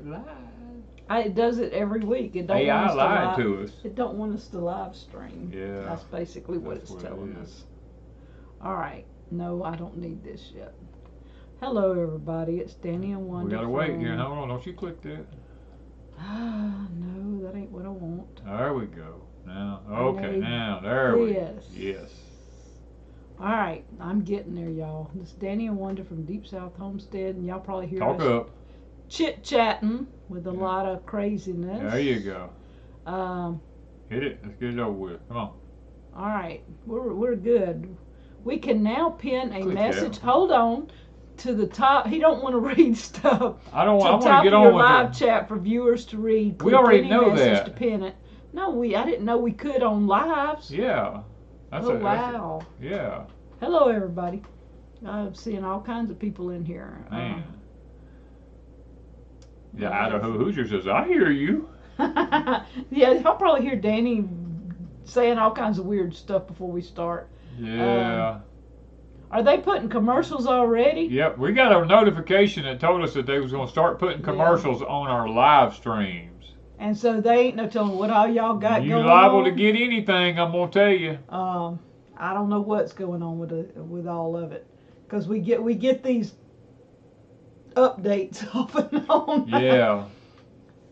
it live. It does it every week. It don't AI want us lied to us. It don't want us to live stream. Yeah. That's basically what it's telling us. All right. No, I don't need this yet. Hello, everybody. It's Danny and Wanda. We gotta wait here. Hold on. Don't you click that. No, that ain't what I want. There we go. Now, okay. Now, there we go. Yes. All right. I'm getting there, y'all. This is Danny and Wanda from Deep South Homestead, and y'all probably hear Talk us up. chit-chatting with a lot of craziness. There you go. Hit it. Let's get it over with. Come on. All right. We're good. We can now pin a Click message. that. Hold on. To the top. He don't want to read stuff. I don't want to to get on your with live it. chat for viewers to read. We Click already any know message that. to pin it. No, I didn't know we could on lives. Yeah. Wow. Yeah. Hello, everybody. I'm seeing all kinds of people in here. Man. Yeah, Idaho Hoosier says, I hear you. Yeah, I'll probably hear Danny saying all kinds of weird stuff before we start. Yeah. Are they putting commercials already? Yep, we got a notification that told us that they was going to start putting commercials on our live streams. And so they ain't no telling what all y'all got going on. You liable to get anything, I'm going to tell you. I don't know what's going on with all of it, because we get these updates off and on. Yeah.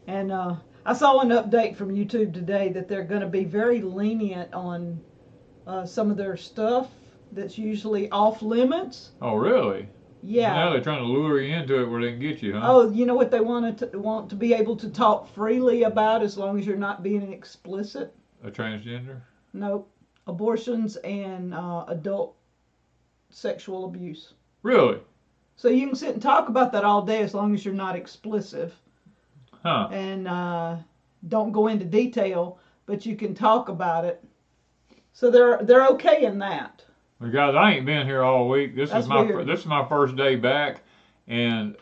And I saw an update from YouTube today that they're going to be very lenient on some of their stuff that's usually off limits. Oh, really? Yeah. Now they're trying to lure you into it where they can get you, huh? Oh, you know what they want to be able to talk freely about, as long as you're not being explicit? A transgender? Nope. Abortions and adult sexual abuse. Really? So you can sit and talk about that all day as long as you're not explicit. Huh. And don't go into detail, but you can talk about it. So they're okay in that. Well, guys, I ain't been here all week. This is my first day back, and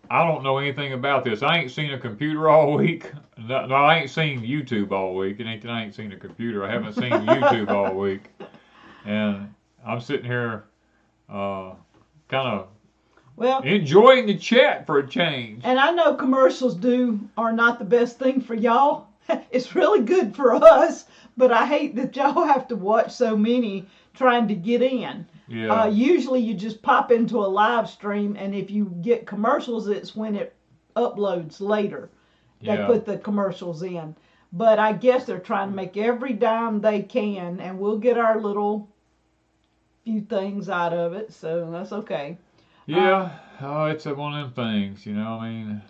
I don't know anything about this. I ain't seen a computer all week. No, I ain't seen YouTube all week. It ain't that I ain't seen a computer. I haven't seen YouTube all week, and I'm sitting here, kind of enjoying the chat for a change. And I know commercials are not the best thing for y'all. It's really good for us, but I hate that y'all have to watch so many trying to get in. Yeah. Usually you just pop into a live stream, and if you get commercials, it's when it uploads later. They put the commercials in. But I guess they're trying to make every dime they can, and we'll get our little few things out of it, so that's okay. Yeah, it's one of them things, you know, I mean,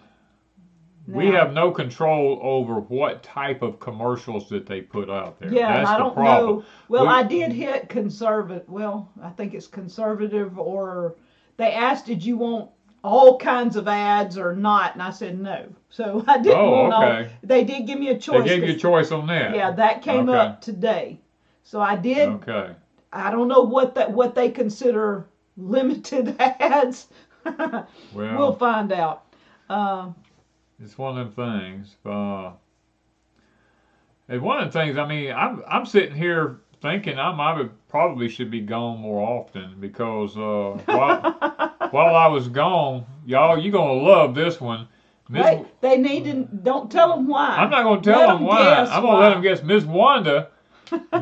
we have no control over what type of commercials that they put out there. Yeah, that's I the don't problem. know. Well, I did hit conservative. Well, I think it's conservative, or they asked, did you want all kinds of ads or not? And I said no. So I didn't want all. They did give me a choice. They gave you a choice on that. Yeah, that came up today. So I did. Okay. I don't know what they consider limited ads. Well, we'll find out. It's one of them things. And one of the things, I mean, I'm sitting here thinking I probably should be gone more often, because while I was gone, y'all, you're going to love this one. They need to, don't tell them why. I'm not going to tell them why. I'm going to let them guess. Miss Wanda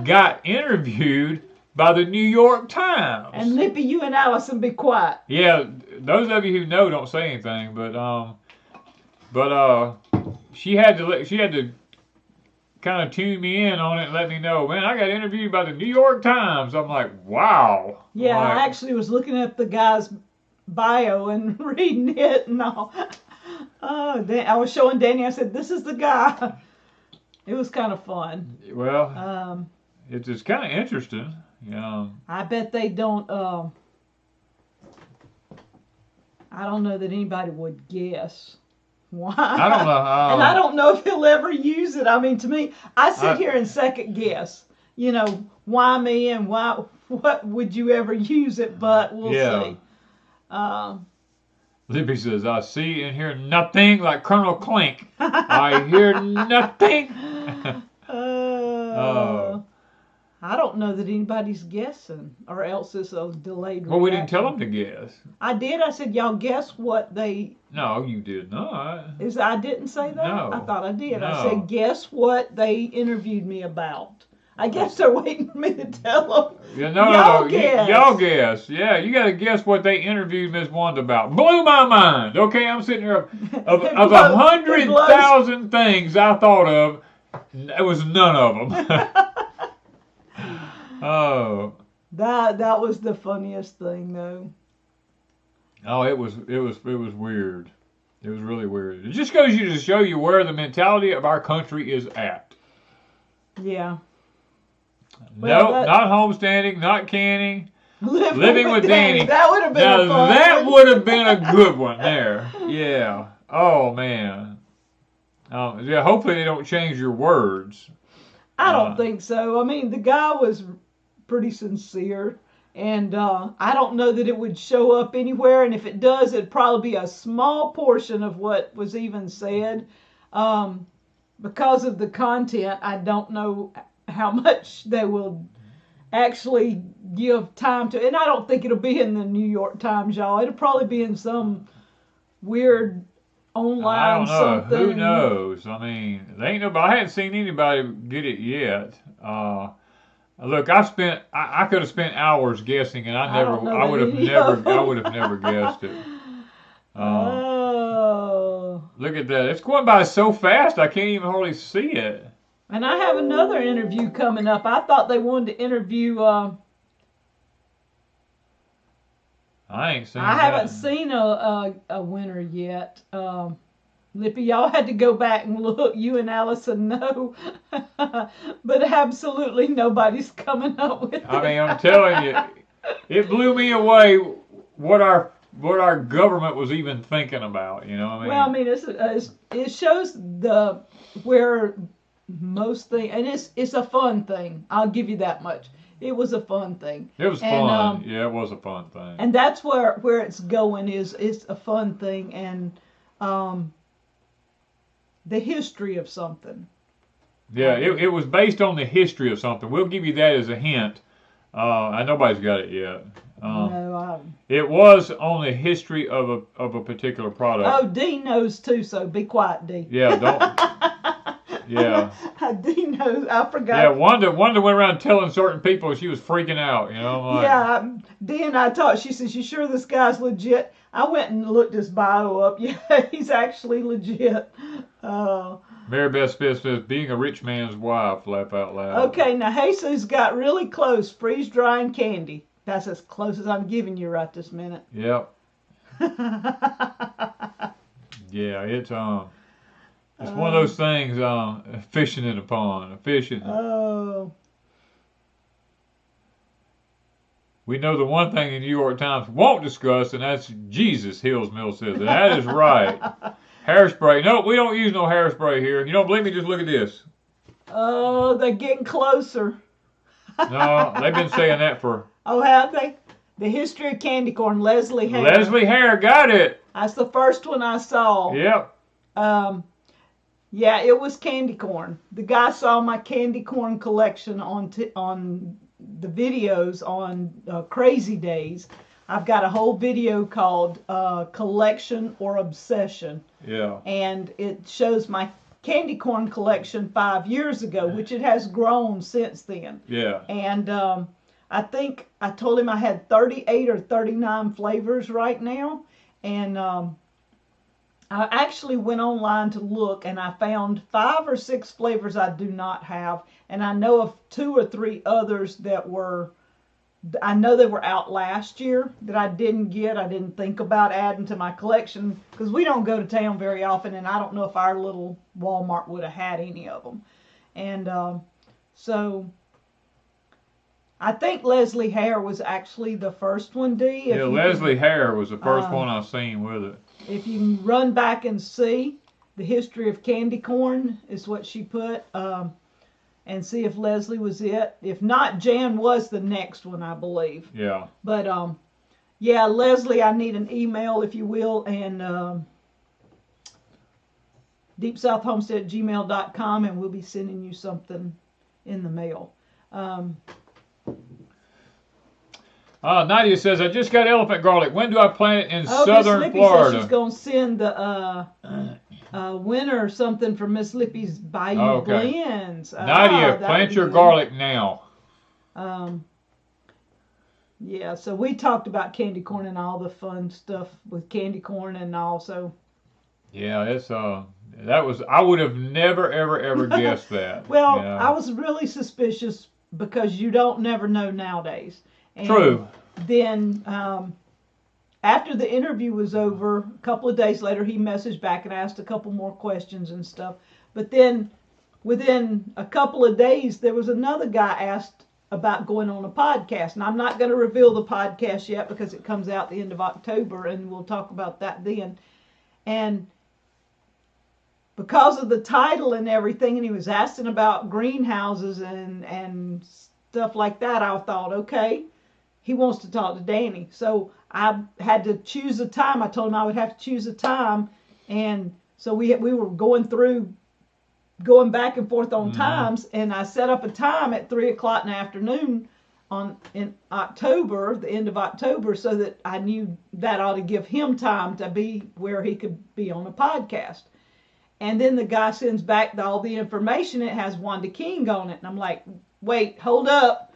got interviewed by the New York Times. And Lippy, you and Allison be quiet. Yeah, those of you who know don't say anything, but she had to kind of tune me in on it and let me know, man, I got interviewed by the New York Times. I'm like, wow. Yeah, I actually was looking at the guy's bio and reading it and all. I was showing Danny, I said, this is the guy. It was kind of fun. Well, it's kind of interesting. I bet they don't, I don't know that anybody would guess why. I don't know. And I don't know if he'll ever use it. I mean, to me, I sit here and second guess. You know, why me and what would you ever use it? But we'll see. Libby says, I see and hear nothing like Colonel Clink. I hear nothing. I don't know that anybody's guessing, or else it's a delayed reaction. Well, we didn't tell them to guess. I did. I said, y'all guess what they... No, you did not. I didn't say that? No. I thought I did. No. I said, guess what they interviewed me about. I guess they're waiting for me to tell them. Yeah, no. Y'all guess. Yeah, you got to guess what they interviewed Miss Wanda about. Blew my mind. Okay, I'm sitting here of 100,000 things I thought of. It was none of them. Oh. That was the funniest thing, though. Oh, it was weird. It was really weird. It just goes to show you where the mentality of our country is at. Yeah. Well, nope, not homesteading, not canning. Living with Danny. That would have been a fun that would have been a good one there. Yeah. Oh, man. Yeah, hopefully they don't change your words. I don't think so. I mean, the guy was pretty sincere. And I don't know that it would show up anywhere. And if it does, it'd probably be a small portion of what was even said. Because of the content, I don't know how much they will actually give time to. And I don't think it'll be in the New York Times, y'all. It'll probably be in some weird online I don't know. something. Who knows? I mean, there ain't nobody. I haven't seen anybody get it yet. Look, I could have spent hours guessing, and I would have never guessed it. Look at that! It's going by so fast, I can't even hardly see it. And I have another interview coming up. I thought they wanted to interview. I ain't seen. I haven't seen a winner yet. Lippy, y'all had to go back and look. You and Allison know, but absolutely nobody's coming up with it. I mean, I'm telling you, it blew me away what our government was even thinking about. You know what I mean? Well, I mean, it shows where most things, and it's a fun thing. I'll give you that much. It was a fun thing. It was fun. Yeah, it was a fun thing. And that's where it's going. It's a fun thing, and the history of something. Yeah, it was based on the history of something. We'll give you that as a hint. Nobody's got it yet. No, it was on the history of a particular product. Oh, Dee knows too, so be quiet, Dee. Yeah, don't. Yeah. Dee knows. I forgot. Yeah, Wanda went around telling certain people she was freaking out. You know, like, yeah, Dee and I talked. She said, "You sure this guy's legit?" I went and looked his bio up. Yeah, he's actually legit. Mary Beth Smith says, "Being a rich man's wife," laugh out loud. Okay, now Jesus got really close. Freeze drying candy. That's as close as I'm giving you right this minute. Yep. Yeah, it's one of those things. Fishing in a pond. Fishing. Oh. We know the one thing the New York Times won't discuss, and that's Jesus. Hills Mill says that is right. Hairspray. No, we don't use no hairspray here. You don't believe me? Just look at this. Oh, they're getting closer. No, they've been saying that for... Oh, have they? The History of Candy Corn, Leslie Hare. Leslie Hare, got it. That's the first one I saw. Yep. Yeah, it was candy corn. The guy saw my candy corn collection on the videos on Crazy Days. I've got a whole video called Collection or Obsession. Yeah. And it shows my candy corn collection 5 years ago, which it has grown since then. Yeah. And I think I told him I had 38 or 39 flavors right now. And I actually went online to look, and I found 5 or 6 flavors I do not have. And I know of 2 or 3 others that I know they were out last year that I didn't get. I didn't think about adding to my collection because we don't go to town very often, and I don't know if our little Walmart would have had any of them. And so I think Leslie Hare was actually the first one, Dee. Yeah, Leslie Hare was the first one I seen with it. If you can run back and see, the History of Candy Corn is what she put. And see if Leslie was it. If not, Jan was the next one, I believe. Yeah. But, yeah, Leslie, I need an email, if you will, and deepsouthhomestead@gmail.com, and we'll be sending you something in the mail. Nadia says, I just got elephant garlic. When do I plant it in southern Lippy Florida? Says she's going to send the winter or something from Miss Lippy's Bayou Blends. Nadia, plant your garlic now. Yeah, so we talked about candy corn and all the fun stuff with candy corn and also. Yeah, it's I would have never ever guessed that. Well, I was really suspicious because you don't never know nowadays. And True. Then after the interview was over, a couple of days later, he messaged back and asked a couple more questions and stuff. But then within a couple of days, there was another guy asked about going on a podcast. And I'm not going to reveal the podcast yet because it comes out the end of October, and we'll talk about that then. And because of the title and everything, and he was asking about greenhouses and stuff like that, I thought, okay, he wants to talk to Danny. So I had to choose a time. I told him I would have to choose a time. And so we were going back and forth on times. And I set up a time at 3 o'clock in the afternoon in October, the end of October, so that I knew that ought to give him time to be where he could be on a podcast. And then the guy sends back all the information. It has Wanda King on it. And I'm like, wait, hold up.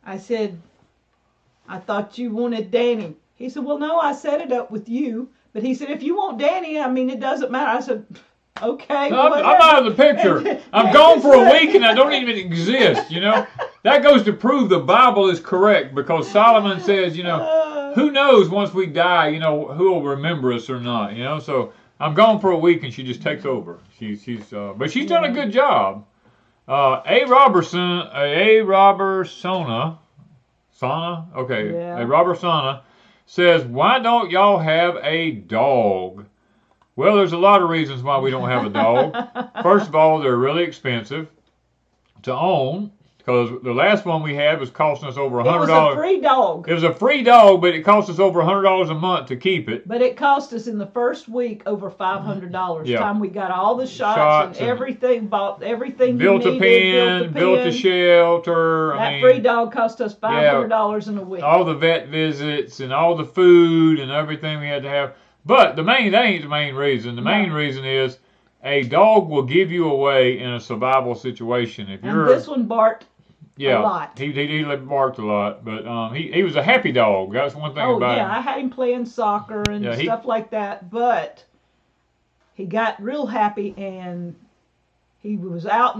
I said, I thought you wanted Danny. He said, well, no, I set it up with you. But he said, if you want Danny, I mean, it doesn't matter. I said, okay. No, I'm out of the picture. I'm gone for a week and I don't even exist, you know. That goes to prove the Bible is correct because Solomon says, you know, who knows once we die, you know, who will remember us or not, you know. So I'm gone for a week and she just takes over. But she's done a good job. A. Robertsona says, why don't y'all have a dog? Well, there's a lot of reasons why we don't have a dog. First of all, they're really expensive to own because the last one we had was costing us over $100. It was a free dog. It was a free dog, but it cost us over $100 a month to keep it. But it cost us in the first week over $500. Yeah. Time we got all the shots and everything, bought everything built you needed, a pen, built a shelter. That free dog cost us $500 in a week. All the vet visits and all the food and everything we had to have. But that ain't the main reason. The main reason is a dog will give you away in a survival situation. And this one barked a lot. He barked a lot, but he was a happy dog. That's one thing about him. I had him playing soccer and stuff like that, but he got real happy and he was out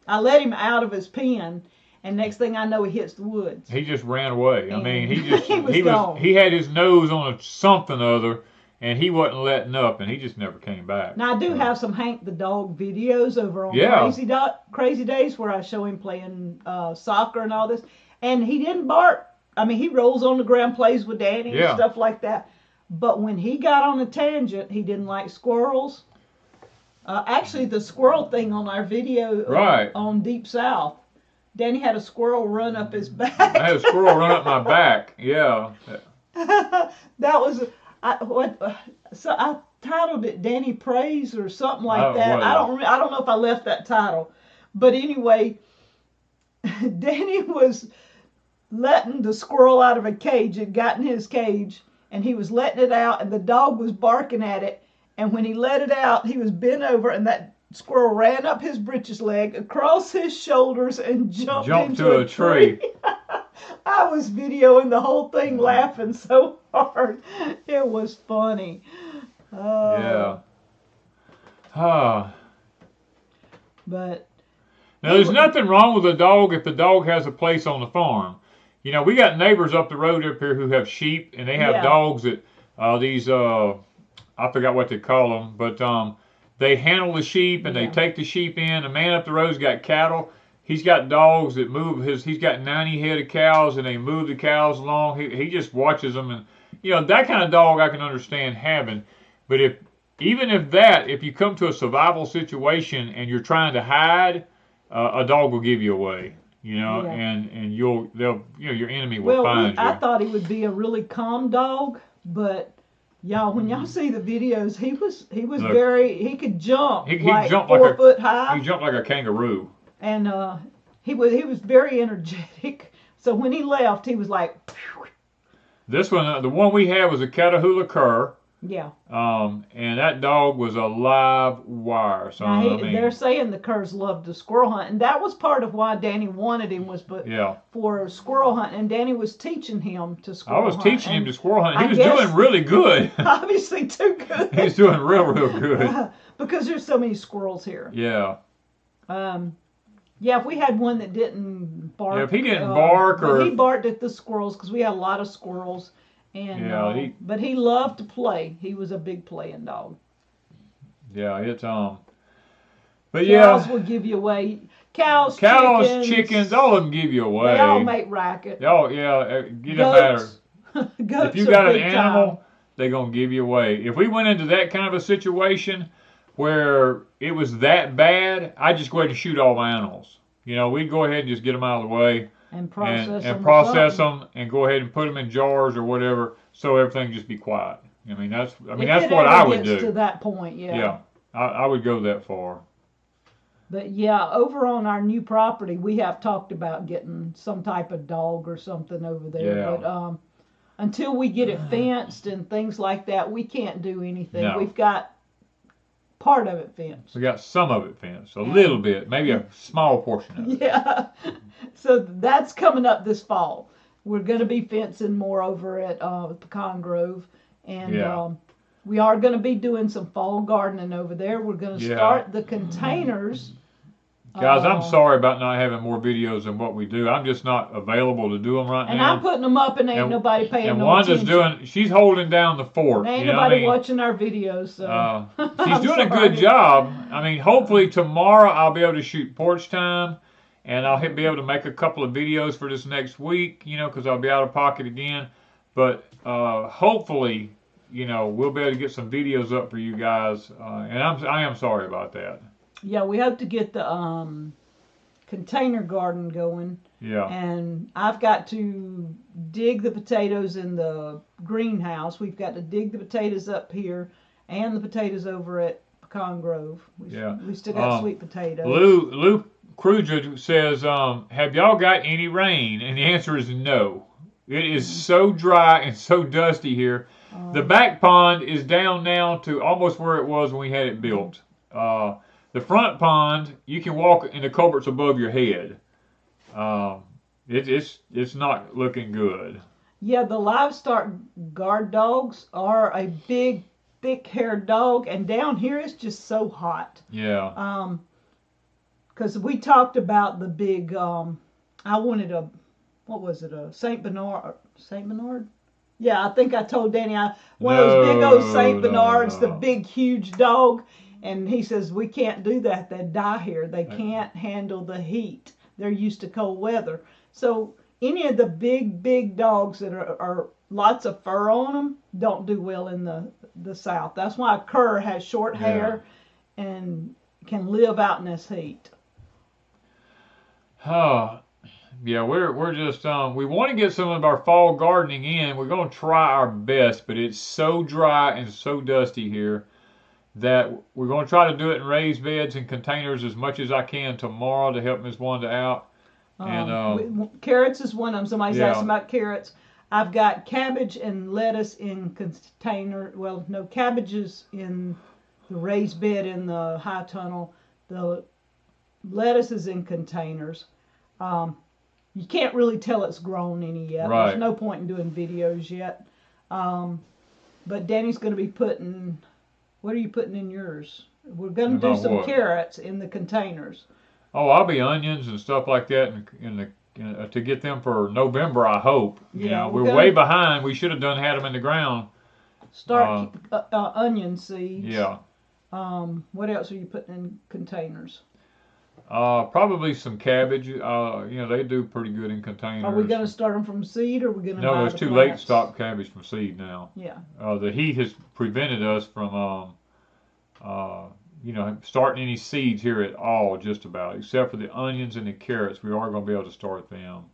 I let him out of his pen. And next thing I know, he hits the woods. He just ran away. And I mean, he had his nose on something other, and he wasn't letting up, and he just never came back. Now I do have some Hank the dog videos over on Crazy Days where I show him playing soccer and all this, and he didn't bark. I mean, he rolls on the ground, plays with Danny and stuff like that. But when he got on a tangent, he didn't like squirrels. Actually, the squirrel thing on our video on Deep South. Danny had a squirrel run up his back. I had a squirrel run up my back. Yeah. That was so I titled it Danny Prays or something like that. Well, I don't know if I left that title, but anyway, Danny was letting the squirrel out of a cage. It got in his cage, and he was letting it out, and the dog was barking at it. And when he let it out, he was bent over, and that squirrel ran up his britches leg, across his shoulders, and jumped into a tree. I was videoing the whole thing laughing so hard. It was funny. Yeah. But now there's nothing wrong with a dog if the dog has a place on the farm. You know, we got neighbors up the road up here who have sheep, and they have dogs that I forgot what they call them, but they handle the sheep and they take the sheep in. A man up the road's got cattle. He's got dogs that move he's got 90 head of cows and they move the cows along. He just watches them, and you know, that kind of dog I can understand having. But if you come to a survival situation and you're trying to hide, a dog will give you away. You know, and your enemy will find you. I thought he would be a really calm dog, but y'all, when y'all see the videos, he could jump. He like jump 4 foot high. He jumped like a kangaroo. And he was very energetic. So when he left, he was like. Phew. This one, the one we had was a Catahoula cur. Yeah. And that dog was a live wire. So they're saying the curs loved the squirrel hunt, and that was part of why Danny wanted him for squirrel hunt. And Danny was teaching him to squirrel hunt. I was teaching him to squirrel hunt. He was doing really good. Obviously, too good. He's doing real good. Because there's so many squirrels here. Yeah. Yeah, if we had one that didn't bark. Yeah, if he didn't bark he barked at the squirrels because we had a lot of squirrels. And but he loved to play. He was a big playing dog. Yeah, it's but cows will give you away. Cows, chickens, all of them give you away. They all make racket. Oh yeah, it doesn't matter. If you got an animal, they're gonna give you away. If we went into that kind of a situation where it was that bad, I'd just go ahead and shoot all my animals. You know, we'd go ahead and just get them out of the way. And process them and go ahead and put them in jars or whatever, so everything just be quiet. That's what I would do. To that point, yeah. Yeah, I would go that far. But yeah, over on our new property, we have talked about getting some type of dog or something over there. Yeah. But until we get it fenced and things like that, we can't do anything. No. We've got part of it fenced. We got some of it fenced, a little bit, maybe a small portion of it. Yeah. So that's coming up this fall. We're going to be fencing more over at Pecan Grove. And we are going to be doing some fall gardening over there. We're going to start the containers. Guys, I'm sorry about not having more videos than what we do. I'm just not available to do them right now. And I'm putting them up and ain't nobody paying no attention. And Wanda's she's holding down the fort. Ain't nobody watching our videos. So. She's doing a good job. Hopefully tomorrow I'll be able to shoot porch time. And I'll be able to make a couple of videos for this next week, because I'll be out of pocket again. But hopefully, we'll be able to get some videos up for you guys. And I am sorry about that. Yeah, we hope to get the container garden going. Yeah. And I've got to dig the potatoes in the greenhouse. We've got to dig the potatoes up here and the potatoes over at Pecan Grove. We still got sweet potatoes. Lou Kruger says, have y'all got any rain? And the answer is no. It is so dry and so dusty here. The back pond is down now to almost where it was when we had it built. The front pond, you can walk in the culverts above your head. It's not looking good. Yeah, the livestock guard dogs are a big, thick-haired dog, and down here it's just so hot. Yeah. Because we talked about the big, I wanted a St. Bernard? St. Bernard? Yeah, I think I told Danny one of those big old St. Bernards, the big, huge dog. And he says, we can't do that. They die here. They can't handle the heat. They're used to cold weather. So any of the big dogs that are lots of fur on them don't do well in the South. That's why a cur has short hair and can live out in this heat. Yeah, we're just we want to get some of our fall gardening in. We're going to try our best, but it's so dry and so dusty here that we're going to try to do it in raised beds and containers as much as I can tomorrow to help Miss Wanda out. And carrots is one of them. Somebody's asking about carrots. I've got cabbage and lettuce in container. Well, no, cabbages in the raised bed in the high tunnel. The lettuce is in containers. You can't really tell it's grown any yet. Right. There's no point in doing videos yet. But Danny's going to be putting... What are you putting in yours? We're going to do some carrots in the containers. Oh, I'll be onions and stuff like that to get them for November, I hope. We're way behind. We should have had them in the ground. Start onion seeds. Yeah. What else are you putting in containers? Probably some cabbage. They do pretty good in containers. Are we going to start them from seed, or are we going to? No, it's too late to stop cabbage from seed now. Yeah. The heat has prevented us from, starting any seeds here at all, just about, except for the onions and the carrots. We are going to be able to start them.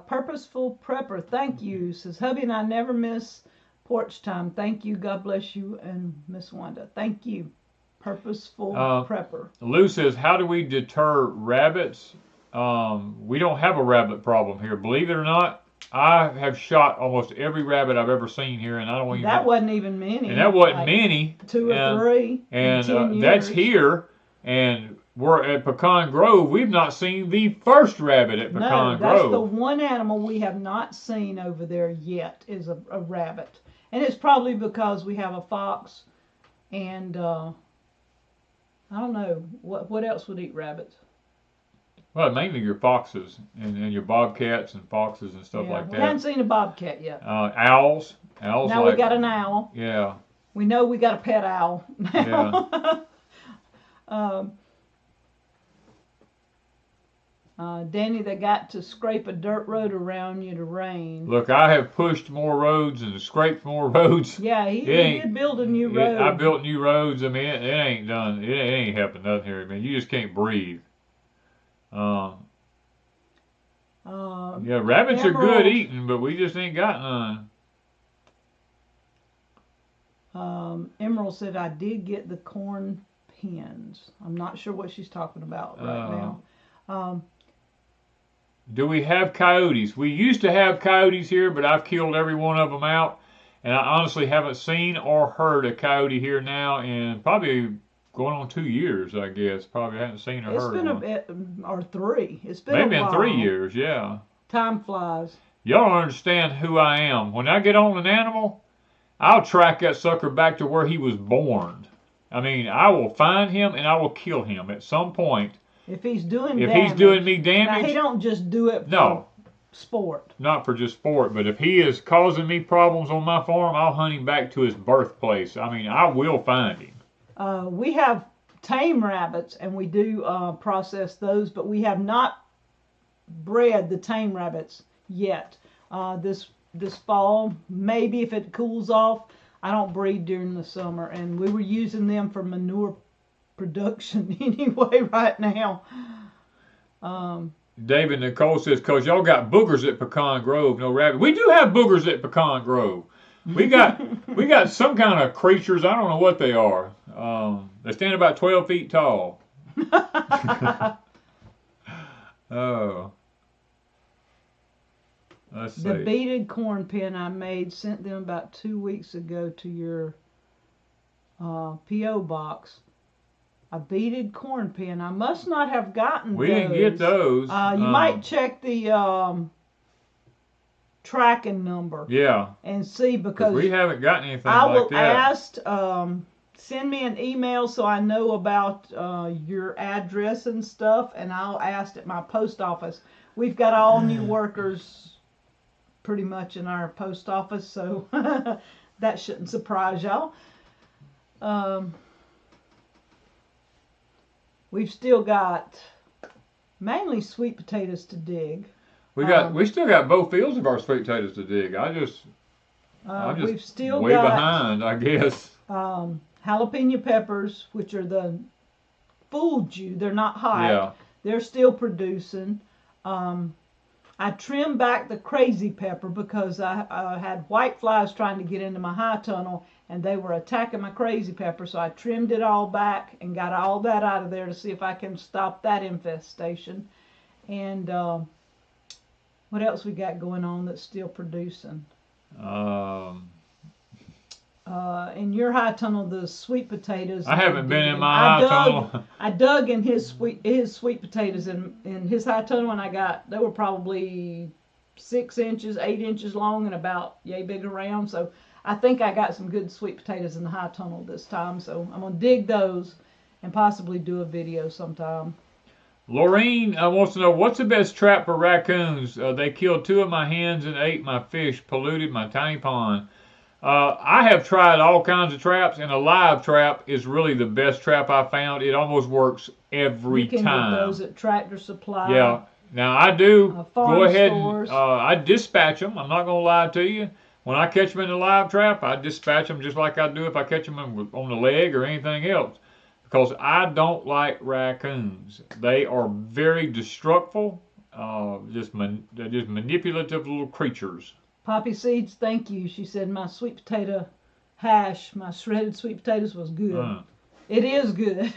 Purposeful Prepper, thank you. Says hubby and I never miss porch time. Thank you. God bless you and Miss Wanda. Thank you. Purposeful Prepper. Lou says, how do we deter rabbits? we don't have a rabbit problem here. Believe it or not, I have shot almost every rabbit I've ever seen here, and I don't even. That wasn't even many. And that wasn't like many. 2 or 3. And that's here, and we're at Pecan Grove. We've not seen the first rabbit at Pecan Grove. No, that's the one animal we have not seen over there yet is a rabbit, and it's probably because we have a fox, and I don't know what else would eat rabbits. Well, mainly your foxes and your bobcats and foxes and stuff like that. We haven't seen a bobcat yet. Owls. Owls. Now we got an owl. Yeah. We know we got a pet owl now. Yeah. Danny, they got to scrape a dirt road around you to rain. Look, I have pushed more roads and scraped more roads. Yeah, he did build a new road. I built new roads. I mean, it ain't done. It ain't helping nothing here. I mean, you just can't breathe. Yeah, rabbits are good eating, but we just ain't got none. Emerald said, I did get the corn pins. I'm not sure what she's talking about right now. Do we have coyotes? We used to have coyotes here, but I've killed every one of them out. And I honestly haven't seen or heard a coyote here now in probably going on 2 years, I guess. Probably haven't seen or heard one. It's been or 3. It's been maybe a while. In 3 years, yeah. Time flies. Y'all don't understand who I am. When I get on an animal, I'll track that sucker back to where he was born. I mean, I will find him and I will kill him at some point. If he's doing me damage. Now, he don't just do it for sport. Not for just sport, but if he is causing me problems on my farm, I'll hunt him back to his birthplace. I mean, I will find him. We have tame rabbits, and we do process those, but we have not bred the tame rabbits yet. This fall, maybe if it cools off. I don't breed during the summer, and we were using them for manure production anyway right now. David Nicole says, because y'all got boogers at Pecan Grove, no rabbit. We do have boogers at Pecan Grove. We got some kind of creatures. I don't know what they are. They stand about 12 feet tall. Oh. Let's see. The beaded corn pin I made, sent them about 2 weeks ago to your P.O. box. A beaded corn pin. I must not have gotten those. We didn't get those. You might check the tracking number. Yeah. And see, because we haven't gotten anything I like that. I will ask, send me an email so I know about your address and stuff, and I'll ask at my post office. We've got all new workers pretty much in our post office, so that shouldn't surprise y'all. We've still got mainly sweet potatoes to dig. We still got both fields of our sweet potatoes to dig. I'm just we've still way got, behind, I guess. Jalapeno peppers, which are the fooled you. They're not hot. Yeah. They're still producing. I trimmed back the crazy pepper because I had white flies trying to get into my high tunnel, and they were attacking my crazy pepper, so I trimmed it all back and got all that out of there to see if I can stop that infestation. And what else we got going on that's still producing? In your high tunnel, the sweet potatoes. I haven't been in my high tunnel. I dug in his sweet potatoes in his high tunnel, and they were probably 6 inches, 8 inches long, and about yay big around. So I think I got some good sweet potatoes in the high tunnel this time. So I'm gonna dig those and possibly do a video sometime. Laureen wants to know, what's the best trap for raccoons? They killed 2 of my hens and ate my fish, polluted my tiny pond. I have tried all kinds of traps, and a live trap is really the best trap I found. It almost works every time. You can get those at Tractor Supply. Yeah. Now I do go ahead stores. And I dispatch them. I'm not going to lie to you. When I catch them in a live trap, I dispatch them just like I do if I catch them on the leg or anything else. Because I don't like raccoons. They are very destructive, just manipulative little creatures. Poppy Seeds, thank you. She said my sweet potato hash, my shredded sweet potatoes was good. It is good.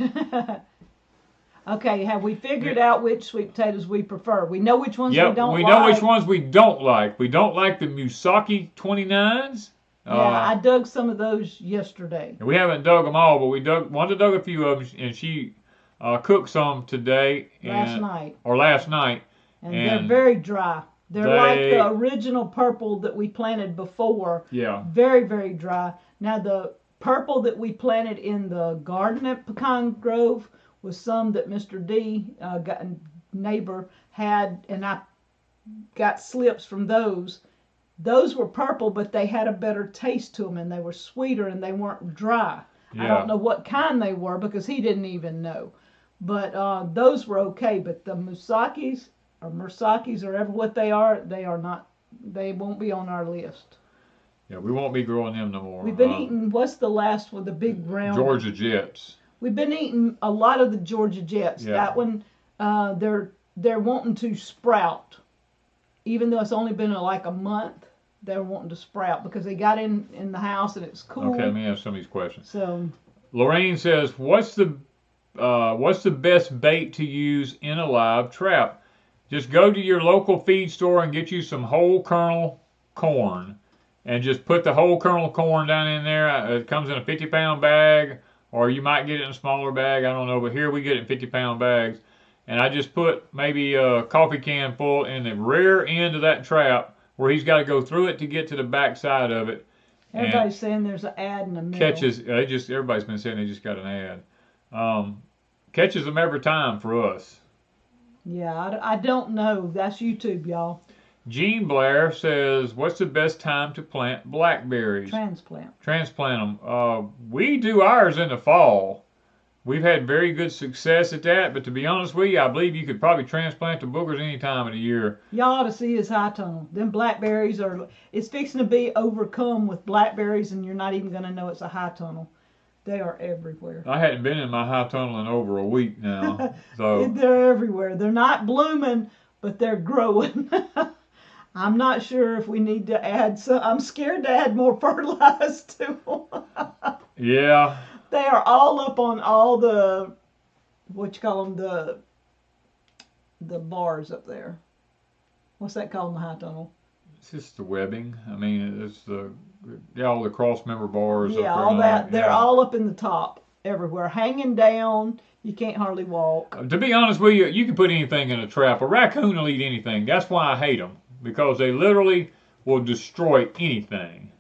Okay, have we figured out which sweet potatoes we prefer? We know which ones we don't like. We know which ones we don't like. We don't like the Musaki 29s. Yeah, I dug some of those yesterday. We haven't dug them all, but Wanda dug a few of them, and she cooked some today. Last night. And they're very dry. They're like the original purple that we planted before. Yeah. Very, very dry. Now, the purple that we planted in the garden at Pecan Grove was some that Mr. D, neighbor, had, and I got slips from those. Those were purple, but they had a better taste to them, and they were sweeter, and they weren't dry. Yeah. I don't know what kind they were because he didn't even know. But those were okay. But the Musakis or Mursakis or ever what they are not. They won't be on our list. Yeah, we won't be growing them no more. We've been eating. What's the last one? The big round. Georgia Jets. We've been eating a lot of the Georgia Jets. Yeah. That one, they're wanting to sprout, even though it's only been like a month. They're wanting to sprout because they got in the house and it's cool. Okay, let me ask some of these questions. So, Lorraine says, "What's the best bait to use in a live trap?" Just go to your local feed store and get you some whole kernel corn, and just put the whole kernel corn down in there. It comes in a 50-pound bag, or you might get it in a smaller bag. I don't know, but here we get it in 50-pound bags. And I just put maybe a coffee can full in the rear end of that trap, where he's got to go through it to get to the back side of it. Everybody's saying there's an ad in the middle. Everybody's been saying they just got an ad. Catches them every time for us. Yeah, I don't know. That's YouTube, y'all. Jean Blair says, "What's the best time to plant blackberries?" Transplant them. We do ours in the fall. We've had very good success at that, but to be honest with you, I believe you could probably transplant the boogers any time of the year. Y'all ought to see his high tunnel. Them blackberries it's fixing to be overcome with blackberries, and you're not even going to know it's a high tunnel. They are everywhere. I hadn't been in my high tunnel in over a week now. So they're everywhere. They're not blooming, but they're growing. I'm not sure if we need to add some. I'm scared to add more fertilizer to them. Yeah. They are all up on all the, what you call them, the bars up there. What's that called in the high tunnel? It's just the webbing. I mean, it's all the cross member bars. Yeah, all that. They're all up in the top, everywhere, hanging down. You can't hardly walk. To be honest with you, you can put anything in a trap. A raccoon will eat anything. That's why I hate them, because they literally will destroy anything.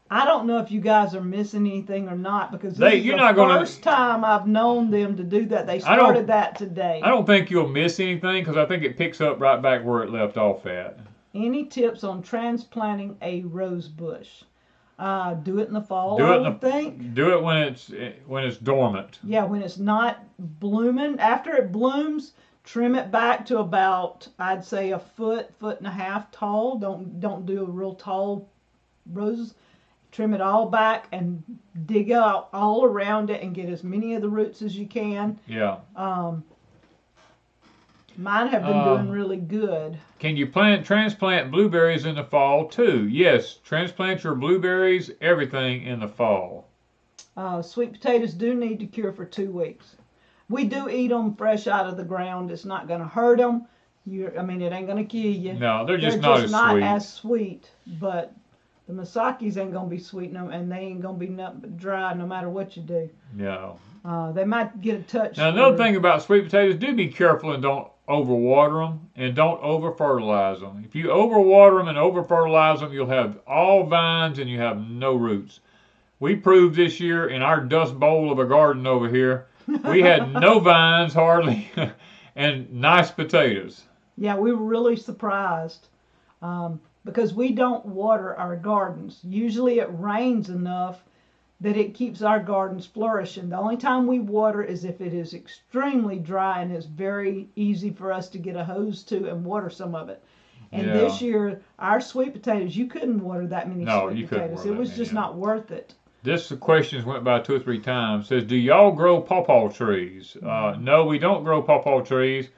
I don't know if you guys are missing anything or not, because this is the first time I've known them to do that. They started that today. I don't think you'll miss anything, because I think it picks up right back where it left off at. Any tips on transplanting a rose bush? Do it in the fall, I would think. Do it when it's dormant. Yeah, when it's not blooming. After it blooms, trim it back to about, I'd say, a foot and a half tall. Don't do a real tall rose. Trim it all back and dig out all around it and get as many of the roots as you can. Yeah. Mine have been doing really good. Can you transplant blueberries in the fall too? Yes, transplant your blueberries, everything in the fall. Sweet potatoes do need to cure for 2 weeks. We do eat them fresh out of the ground. It's not going to hurt them. It ain't going to kill you. No, they're just not as sweet. But the Musakis ain't going to be sweet, and they ain't going to be nothing but dry no matter what you do. No. They might get a touch. Now, another thing about sweet potatoes, do be careful and don't overwater them, and don't over-fertilize them. If you overwater them and over-fertilize them, you'll have all vines and you have no roots. We proved this year in our dust bowl of a garden over here, we had no vines hardly and nice potatoes. Yeah, we were really surprised because we don't water our gardens. Usually it rains enough that it keeps our gardens flourishing. The only time we water is if it is extremely dry and it's very easy for us to get a hose to and water some of it. And this year, our sweet potatoes, you couldn't water that many sweet potatoes. It was just not worth it. This questions went by 2 or 3 times. Says, do y'all grow pawpaw trees? No, we don't grow pawpaw trees,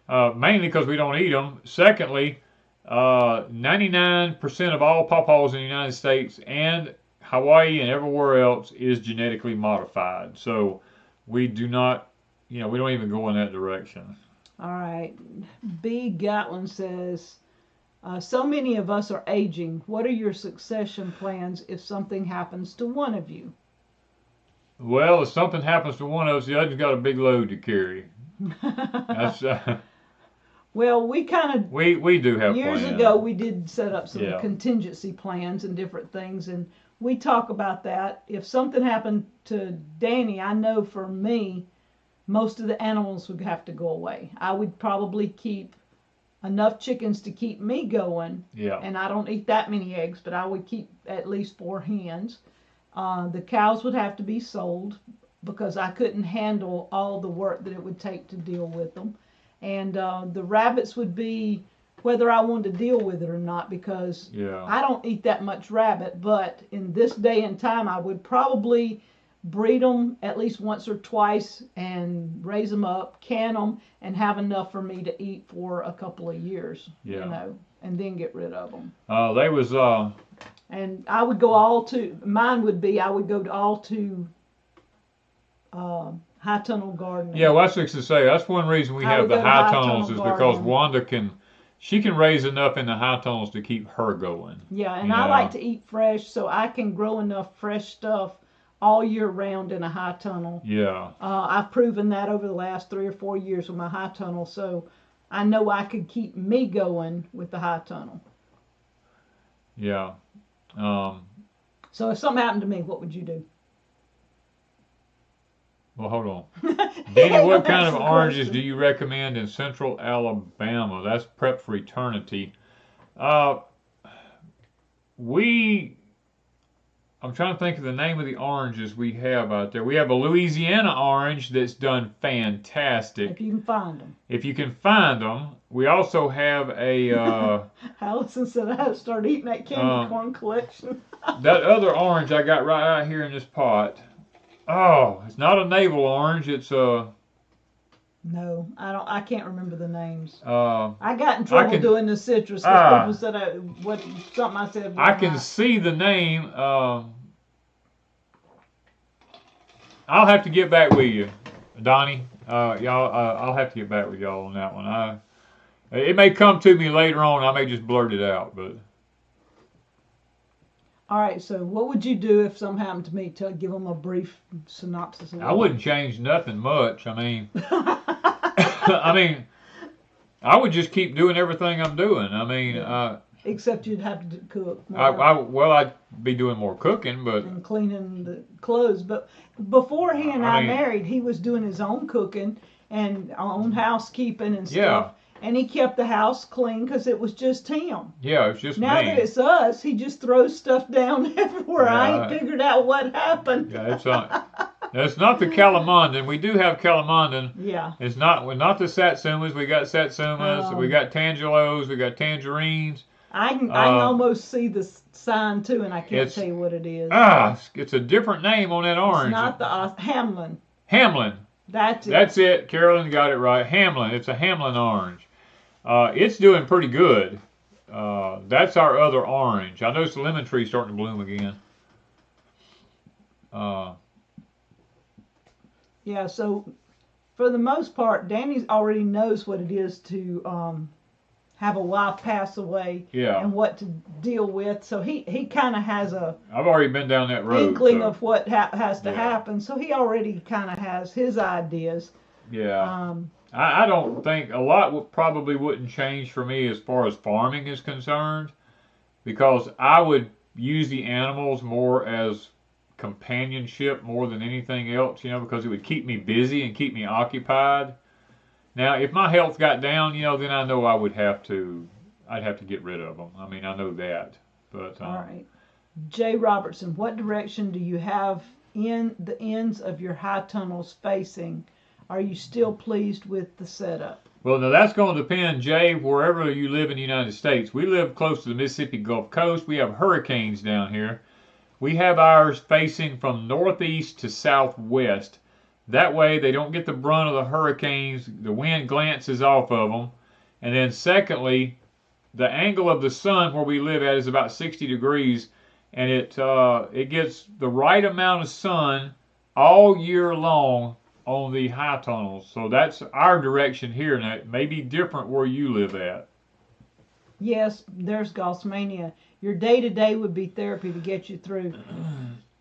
mainly because we don't eat them. Secondly, 99% of all pawpaws in the United States and Hawaii and everywhere else is genetically modified. So we do not we don't even go in that direction. All right. B. Gatlin says, so many of us are aging. What are your succession plans if something happens to one of you? Well, if something happens to one of us, the other's got a big load to carry. That's well, we kind of we do have years plans. ago we did set up some contingency plans and different things, and we talk about that. If something happened to Danny, I know for me, most of the animals would have to go away. I would probably keep enough chickens to keep me going. Yeah. And I don't eat that many eggs, but I would keep at least 4 hens. The cows would have to be sold because I couldn't handle all the work that it would take to deal with them. And the rabbits would be whether I wanted to deal with it or not, because I don't eat that much rabbit. But in this day and time, I would probably breed them at least once or twice and raise them up, can them, and have enough for me to eat for a couple of years, and then get rid of them. And I would go mine would be, I would go all to high tunnel gardening. Yeah, well, that's what to say. That's one reason we have the high tunnels is because Wanda can raise enough in the high tunnels to keep her going. Yeah, and I like to eat fresh, so I can grow enough fresh stuff all year round in a high tunnel. Yeah. I've proven that over the last 3 or 4 years with my high tunnel, so I know I could keep me going with the high tunnel. Yeah. So if something happened to me, what would you do? Well, hold on. Danny, what kind of oranges do you recommend in Central Alabama? That's prep for eternity. I'm trying to think of the name of the oranges we have out there. We have a Louisiana orange that's done fantastic. If you can find them. If you can find them. We also have a... Allison said I had to start eating that candy corn collection. That other orange I got right out here in this pot. Oh, it's not a navel orange. It's a... No, I can't remember the names. I got in trouble doing the citrus because people said something I said. I can see the name. I'll have to get back with you, Donnie. Y'all, I'll have to get back with y'all on that one. It may come to me later on. I may just blurt it out, but. All right. So, what would you do if something happened to me? Give them a brief synopsis of it. I wouldn't change nothing much. I mean. I would just keep doing everything I'm doing. Except you'd have to cook more. I'd be doing more cooking, but and cleaning the clothes. But before he and I married, he was doing his own cooking and own housekeeping and stuff. Yeah. And he kept the house clean because it was just him. Yeah, it's just now me. That it's us, he just throws stuff down everywhere. Yeah, I ain't figured out what happened. Yeah, it's not the calamandan. We do have calamandan. Yeah. We're not the satsumas. We got satsumas. We got tangelos. We got tangerines. I can almost see the sign too, and I can't tell you what it is. It's a different name on that orange. It's not the Hamlin. Hamlin. That's it. That's it. Carolyn got it right. Hamlin. It's a Hamlin orange. It's doing pretty good. That's our other orange. I noticed the lemon tree's starting to bloom again. Yeah, so for the most part, Danny already knows what it is to have a wife pass away and what to deal with. So he kind of has I've already been down that road. Inkling of what has to happen. So he already kind of has his ideas. Yeah. I don't think a lot probably wouldn't change for me as far as farming is concerned, because I would use the animals more as companionship more than anything else, because it would keep me busy and keep me occupied. Now, if my health got down, then I know I'd have to get rid of them. I know that. But all right. Jay Robertson, what direction do you have in the ends of your high tunnels facing? Are you still pleased with the setup? Well, now that's going to depend, Jay, wherever you live in the United States. We live close to the Mississippi Gulf Coast. We have hurricanes down here. We have ours facing from northeast to southwest. That way they don't get the brunt of the hurricanes. The wind glances off of them. And then secondly, the angle of the sun where we live at is about 60 degrees. And it gets the right amount of sun all year long on the high tunnels. So that's our direction here, and it may be different where you live at. Yes, there's Gaussmania. Your day-to-day would be therapy to get you through.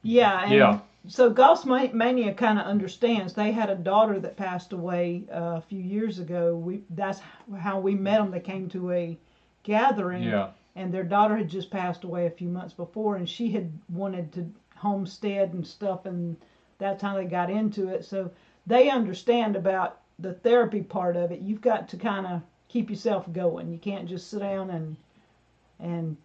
Yeah, and so Gaussmania kind of understands. They had a daughter that passed away a few years ago. That's how we met them. They came to a gathering, and their daughter had just passed away a few months before, and she had wanted to homestead and stuff, and that's how they got into it. So they understand about the therapy part of it. You've got to kind of keep yourself going. You can't just sit down and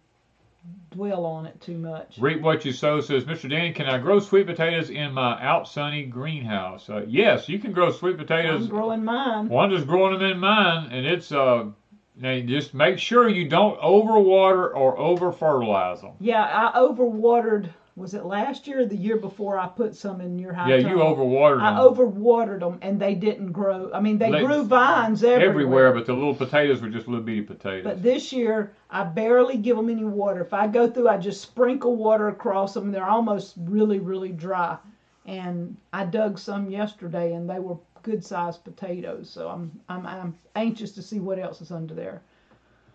dwell on it too much. Reap What You Sow says, Mr. Danny, can I grow sweet potatoes in my out sunny greenhouse? Yes, you can grow sweet potatoes. I'm growing mine. Wanda's growing them in mine, and it's now just make sure you don't overwater or over fertilize them. Yeah, I overwatered. Was it last year or the year before I put some in your house? Yeah, you overwatered them. I overwatered them, and they didn't grow. I mean, they grew vines everywhere. But the little potatoes were just little bitty potatoes. But this year, I barely give them any water. If I go through, I just sprinkle water across them. They're almost really, really dry. And I dug some yesterday, and they were good-sized potatoes. So I'm anxious to see what else is under there.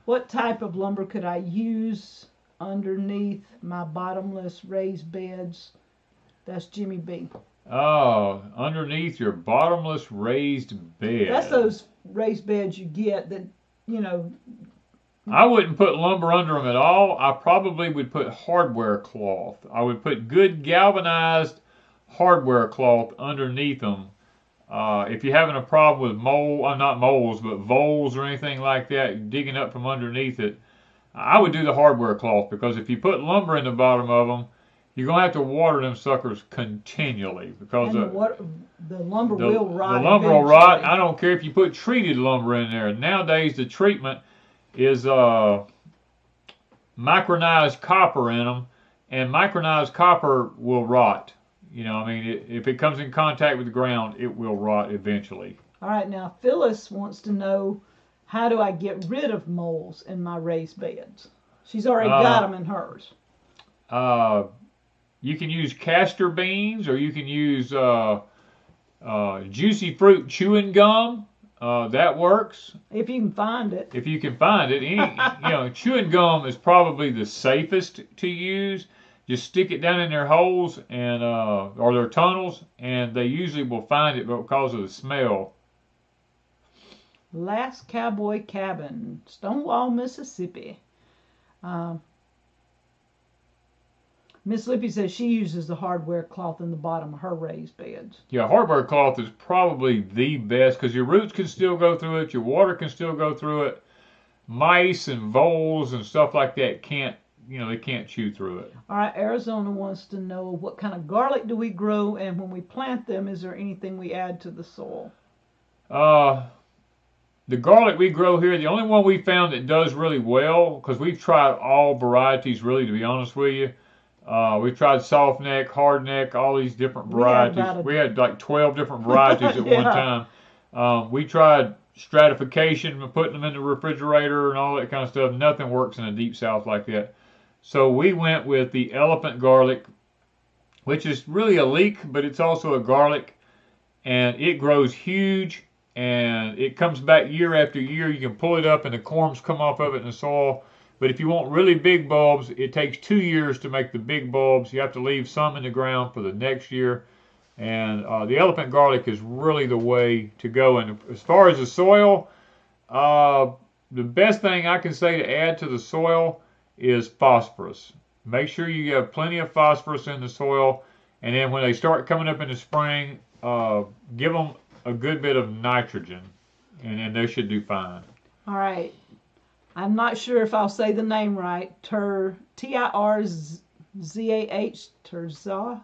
What type of lumber could I use underneath my bottomless raised beds? That's Jimmy B. Oh, underneath your bottomless raised bed. That's those raised beds you get that, I wouldn't put lumber under them at all. I probably would put hardware cloth. I would put good galvanized hardware cloth underneath them. If you're having a problem with not moles, but voles or anything like that, digging up from underneath it, I would do the hardware cloth, because if you put lumber in the bottom of them, you're going to have to water them suckers continually, because the lumber will rot. The lumber will rot. I don't care if you put treated lumber in there. Nowadays, the treatment is micronized copper in them, and micronized copper will rot. If it comes in contact with the ground, it will rot eventually. All right, now Phyllis wants to know, how do I get rid of moles in my raised beds? She's already got them in hers. You can use castor beans, or you can use juicy fruit chewing gum. That works. If you can find it. If you can find it. Chewing gum is probably the safest to use. Just stick it down in their holes and or their tunnels, and they usually will find it because of the smell. Last Cowboy Cabin, Stonewall, Mississippi. Miss Lippy says she uses the hardware cloth in the bottom of her raised beds. Yeah, hardware cloth is probably the best, because your roots can still go through it, your water can still go through it. Mice and voles and stuff like that they can't chew through it. All right, Arizona wants to know, what kind of garlic do we grow, and when we plant them, is there anything we add to the soil? The garlic we grow here, the only one we found that does really well, because we've tried all varieties, really, to be honest with you. We've tried soft neck, hard neck, all these different varieties. We had like 12 different varieties at one time. We tried stratification, putting them in the refrigerator and all that kind of stuff. Nothing works in the deep south like that. So we went with the elephant garlic, which is really a leek, but it's also a garlic, and it grows huge, and it comes back year after year. You can pull it up and the corms come off of it in the soil. But if you want really big bulbs, it takes 2 years to make the big bulbs. You have to leave some in the ground for the next year. And the elephant garlic is really the way to go. And as far as the soil, the best thing I can say to add to the soil is phosphorus. Make sure you have plenty of phosphorus in the soil. And then when they start coming up in the spring, give them a good bit of nitrogen, and then they should do fine. All right. I'm not sure if I'll say the name right. Tirzah, Tirzah.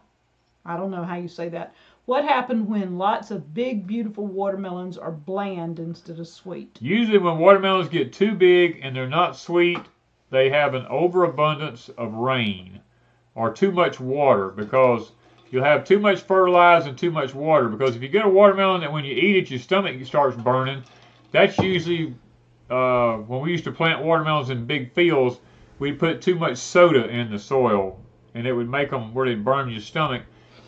I don't know how you say that. What happened when lots of big, beautiful watermelons are bland instead of sweet? Usually when watermelons get too big and they're not sweet, they have an overabundance of rain or too much water, because you'll have too much fertilizer and too much water. Because if you get a watermelon that when you eat it, your stomach starts burning, that's usually when we used to plant watermelons in big fields, we put too much soda in the soil, and it would make them where they burn your stomach.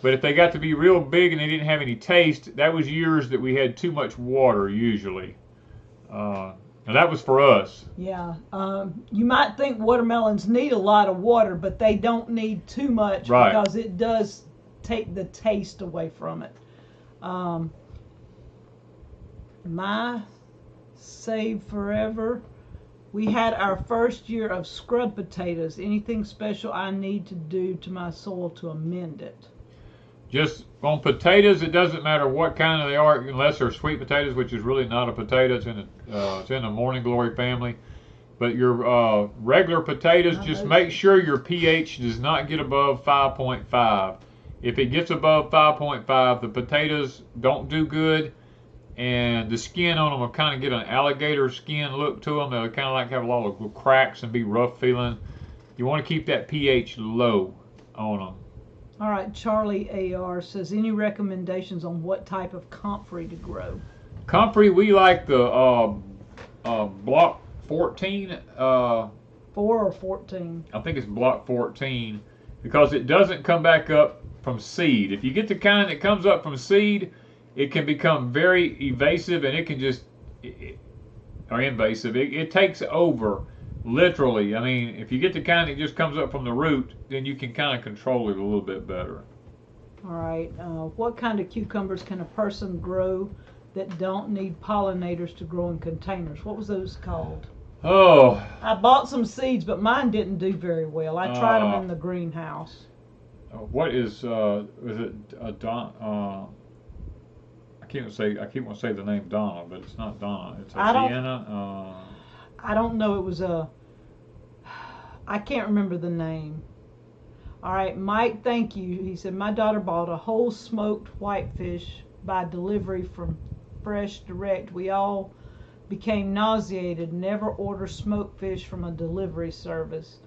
But if they got to be real big and they didn't have any taste, that was years that we had too much water usually. And that was for us. Yeah. You might think watermelons need a lot of water, but they don't need too much because it does take the taste away from it. My Save Forever. We had our first year of scrub potatoes. Anything special I need to do to my soil to amend it? Just on potatoes, it doesn't matter what kind they are, unless they're sweet potatoes, which is really not a potato. It's in the Morning Glory family. But your regular potatoes, just make sure your pH does not get above 5.5. If it gets above 5.5, the potatoes don't do good, and the skin on them will kind of get an alligator skin look to them. They'll kind of like have a lot of cracks and be rough feeling. You want to keep that pH low on them. All right, Charlie AR says, any recommendations on what type of comfrey to grow? Comfrey, we like the block 14. 4 or 14? I think it's block 14 because it doesn't come back up from seed. If you get the kind that comes up from seed, it can become very evasive and it can just, or invasive. It takes over. Literally, I mean, if you get the kind that just comes up from the root, then you can kind of control it a little bit better. All right. What kind of cucumbers can a person grow that don't need pollinators to grow in containers? What was those called? Oh. I bought some seeds, but mine didn't do very well. I tried them in the greenhouse. What is it I keep want to say the name Donna, but it's not Donna. It's Sienna. I don't know. It was I can't remember the name. All right, Mike, thank you. He said, my daughter bought a whole smoked whitefish by delivery from Fresh Direct. We all became nauseated. Never order smoked fish from a delivery service.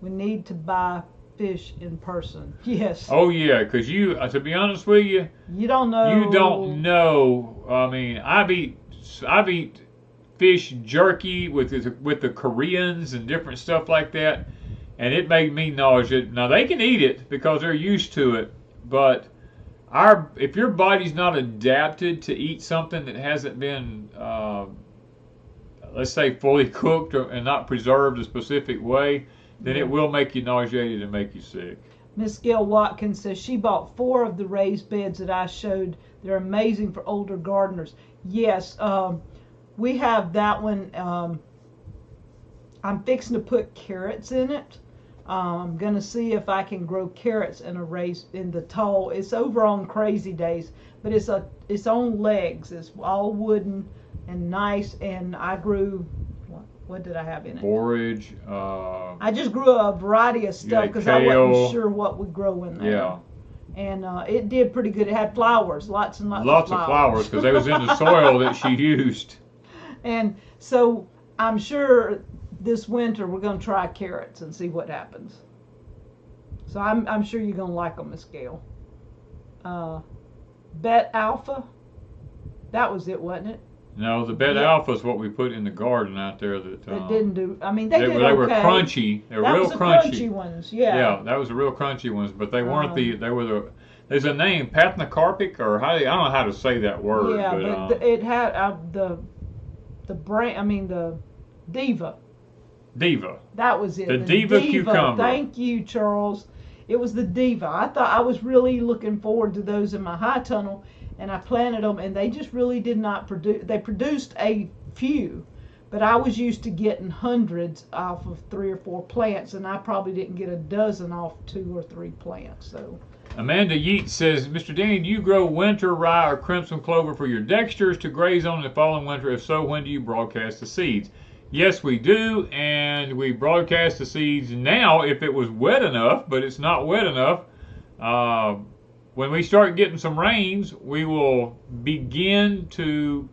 We need to buy fish in person. Yes. Oh, yeah, because to be honest with you, you don't know. You don't know. I mean, I've eat fish jerky with the Koreans and different stuff like that, and it made me nauseous. Now they can eat it because they're used to it, but if your body's not adapted to eat something that hasn't been, let's say, fully cooked and not preserved a specific way, then it will make you nauseated and make you sick. Miss Gail Watkins says she bought 4 of the raised beds that I showed. They're amazing for older gardeners. Yes. We have that one. I'm fixing to put carrots in it. I'm going to see if I can grow carrots in the tall. It's over on Crazy Days, but it's on legs. It's all wooden and nice. And I grew, what did I have in it? Borage. I just grew a variety of stuff because I wasn't sure what would grow in there. Yeah. And it did pretty good. It had flowers, lots and lots of flowers because they was in the soil that she used. And so I'm sure this winter we're going to try carrots and see what happens. So I'm sure you're going to like them, Miss Gail. Bet Alpha, that was it, wasn't it? No, the Bet Alpha is what we put in the garden out there. That didn't do. I mean, they did okay. They were crunchy. They were real crunchy. Crunchy ones, yeah. Yeah, that was the real crunchy ones, but they weren't They were the. There's a name, Pathnocarpic, or I don't know how to say that word. Yeah, but it had the brand. I mean the Diva. Diva. That was it. The Diva cucumber. Thank you, Charles. It was the Diva. I was really looking forward to those in my high tunnel, and I planted them, and they just really did not produce. They produced a few, but I was used to getting hundreds off of 3 or 4 plants, and I probably didn't get a dozen off 2 or 3 plants. So. Amanda Yeats says, Mr. Danny, do you grow winter rye or crimson clover for your dexters to graze on in the fall and winter? If so, when do you broadcast the seeds? Yes, we do, and we broadcast the seeds now if it was wet enough, but it's not wet enough. When we start getting some rains, we will begin to,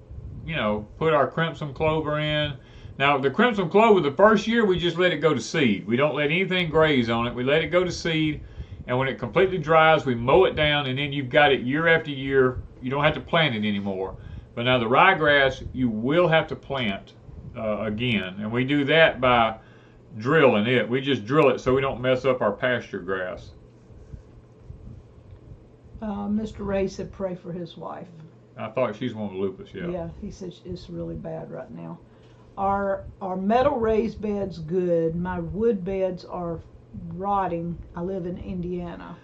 put our crimson clover in. Now, the crimson clover, the first year, we just let it go to seed. We don't let anything graze on it. We let it go to seed. And when it completely dries, we mow it down, and then you've got it year after year. You don't have to plant it anymore. But now the ryegrass, you will have to plant again. And we do that by drilling it. We just drill it so we don't mess up our pasture grass. Mr. Ray said pray for his wife. I thought she's one with lupus, yeah. Yeah, he said it's really bad right now. Our metal raised beds good. My wood beds are rotting. I live in Indiana.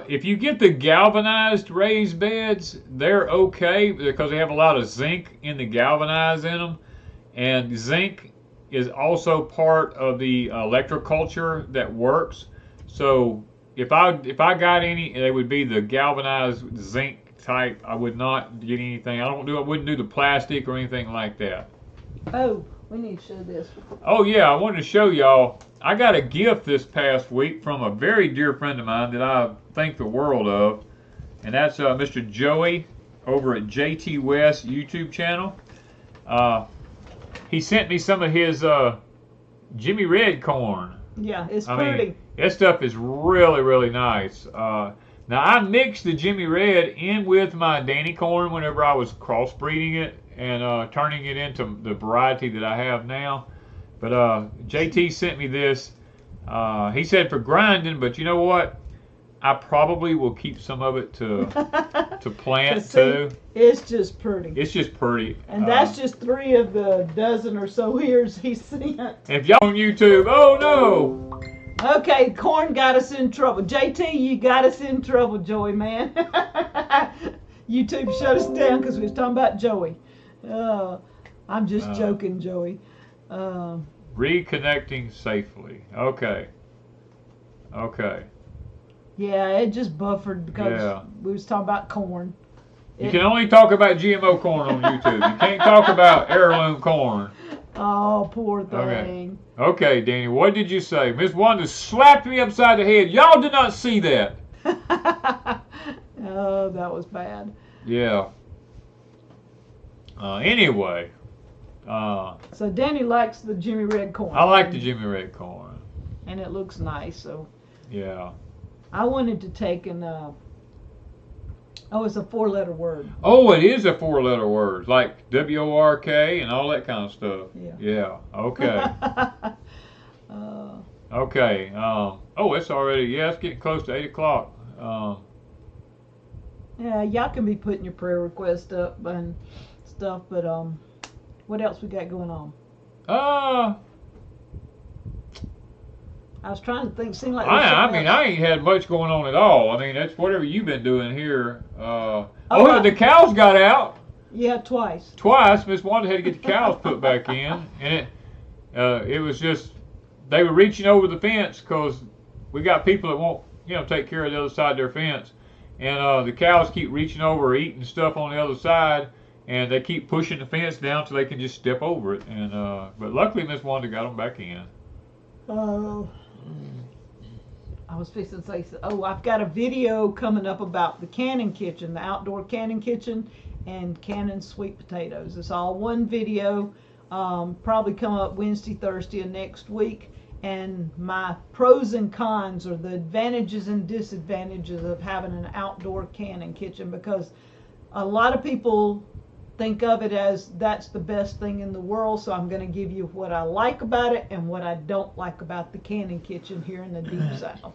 If you get the galvanized raised beds, they're okay because they have a lot of zinc in the galvanized in them. And zinc is also part of the electroculture that works. So if I got any, they would be the galvanized zinc type. I would not get anything. I wouldn't do the plastic or anything like that. Oh, we need to show this. Oh yeah, I wanted to show y'all. I got a gift this past week from a very dear friend of mine that I think the world of, and that's Mr. Joey over at JT West YouTube channel. He sent me some of his Jimmy Red corn. Yeah, it's pretty. Mean, that stuff is really, really nice. Now, I mixed the Jimmy Red in with my Danny corn whenever I was crossbreeding it and turning it into the variety that I have now. But JT sent me this. He said for grinding, but you know what? I probably will keep some of it to plant too. It's just pretty. It's just pretty. And that's just 3 of the dozen or so ears he sent. If y'all on YouTube, oh no! Okay, corn got us in trouble. JT, you got us in trouble, Joey, man. YouTube shut us down because we was talking about Joey. I'm just joking, Joey. Reconnecting safely. Okay. Yeah, it just buffered because we was talking about corn. You can only talk about GMO corn on YouTube. You can't talk about heirloom corn. Oh, poor thing. Okay, Danny, what did you say? Miss Wanda slapped me upside the head. Y'all did not see that. Oh, that was bad. Yeah. Anyway. So Danny likes the Jimmy Red corn. I like the Jimmy Red corn. And it looks nice, so. Yeah. I wanted to take an, it's a 4-letter word. Oh, it is a 4-letter word, like W-O-R-K and all that kind of stuff. Yeah. Okay. Okay. It's already, it's getting close to 8 o'clock. Yeah, y'all can be putting your prayer request up and stuff, but what else we got going on? I was trying to think. Seemed like I ain't had much going on at all. I mean, that's whatever you've been doing here. The cows got out. Yeah, twice. Miss Wanda had to get the cows put back in, and it was just they were reaching over the fence because we got people that won't take care of the other side of their fence, and the cows keep reaching over, eating stuff on the other side, and they keep pushing the fence down so they can just step over it. And but luckily, Miss Wanda got them back in. I was fixing to say, I've got a video coming up about the canning kitchen, the outdoor canning kitchen, and canning sweet potatoes. It's all one video, probably come up Wednesday, Thursday of next week. And my pros and cons, or the advantages and disadvantages of having an outdoor canning kitchen, because a lot of people think of it as that's the best thing in the world. So I'm going to give you what I like about it and what I don't like about the canning kitchen here in the Deep South.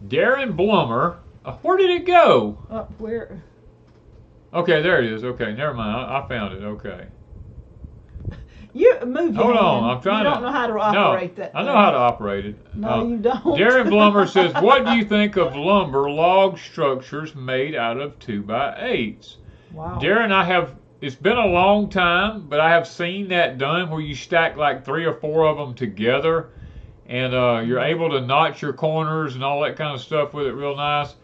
Darren Blummer, where did it go? Up where? Okay, there it is. Okay, never mind. I found it. Okay. You move your Hold hand. on, I'm trying to. You don't know how to operate that. I know how to operate it. No, you don't. Darren Blummer says, "What do you think of lumber log structures made out of 2x8s?" Wow. Darren, it's been a long time, but I have seen that done where you stack like 3 or 4 of them together, and you're able to notch your corners and all that kind of stuff with it real nice.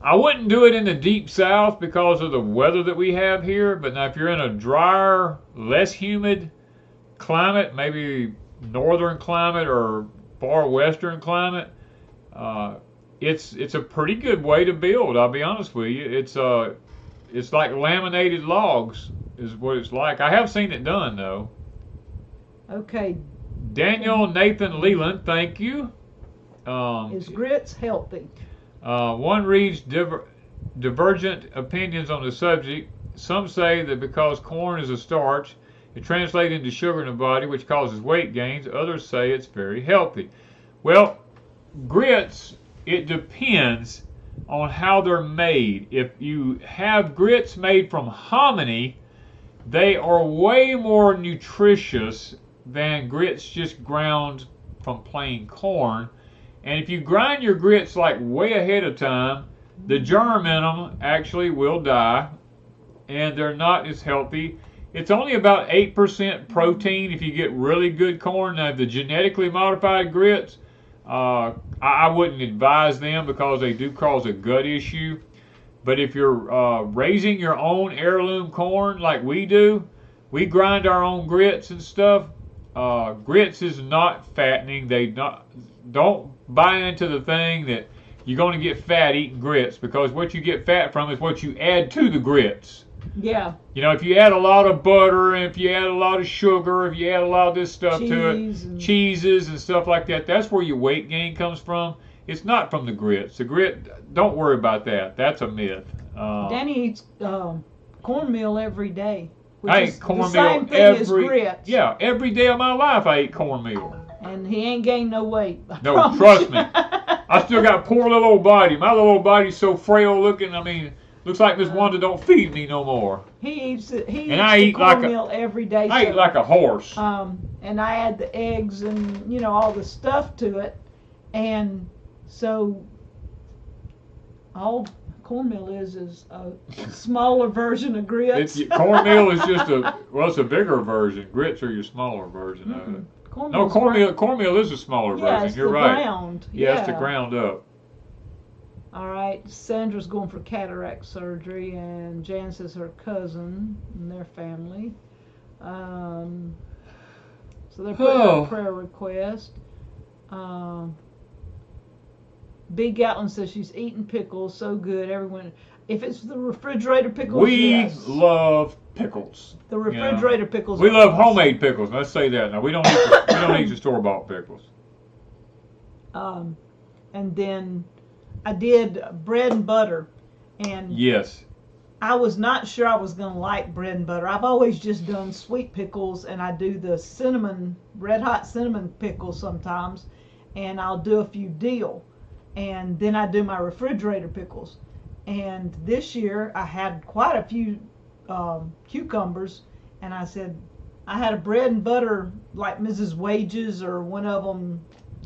I wouldn't do it in the Deep South because of the weather that we have here, but now if you're in a drier, less humid climate, maybe northern climate or far western climate, it's a pretty good way to build. I'll be honest with you. It's like laminated logs is what it's like. I have seen it done though. Okay. Daniel Nathan Leland, thank you. Is grits healthy? One reads divergent opinions on the subject. Some say that because corn is a starch, it translates into sugar in the body, which causes weight gains. Others say it's very healthy. Well, grits, it depends. on how they're made. If you have grits made from hominy, they are way more nutritious than grits just ground from plain corn. And if you grind your grits like way ahead of time, the germ in them actually will die, and they're not as healthy. It's only about 8% protein if you get really good corn. Now, the genetically modified grits, I wouldn't advise them because they do cause a gut issue. But if you're raising your own heirloom corn like we do, we grind our own grits and stuff. Grits is not fattening. Don't buy into the thing that you're going to get fat eating grits, because what you get fat from is what you add to the grits. Yeah. You know, if you add a lot of butter, and if you add a lot of sugar, if you add a lot of this stuff to it, cheeses and stuff like that, that's where your weight gain comes from. It's not from the grits. The grit, don't worry about that. That's a myth. Danny eats cornmeal every day. I ate cornmeal every day of my life. I ate cornmeal. And he ain't gained no weight. No, trust me. I still got poor little old body. My little old body's so frail looking. I mean, looks like Miss Wanda don't feed me no more. He eats cornmeal every day. I eat like a horse. And I add the eggs and, you know, all the stuff to it. And so all cornmeal is a smaller version of grits. Cornmeal is just it's a bigger version. Grits are your smaller version of it. Cornmeal is a smaller version. You're right. Ground. Yeah, it's the ground up. All right, Sandra's going for cataract surgery, and Jan says her cousin and their family. So they're putting a prayer request. Big Gatlin says she's eating pickles, so good. Everyone, if it's the refrigerator pickles, we love pickles. The refrigerator pickles. We love homemade pickles. Let's say that. Now we don't eat the store-bought pickles. And then I did bread and butter, and yes, I was not sure I was going to like bread and butter. I've always just done sweet pickles, and I do the cinnamon, red hot cinnamon pickles sometimes, and I'll do a few dill, and then I do my refrigerator pickles. And this year I had quite a few cucumbers, and I said I had a bread and butter like Mrs. Wages or one of them,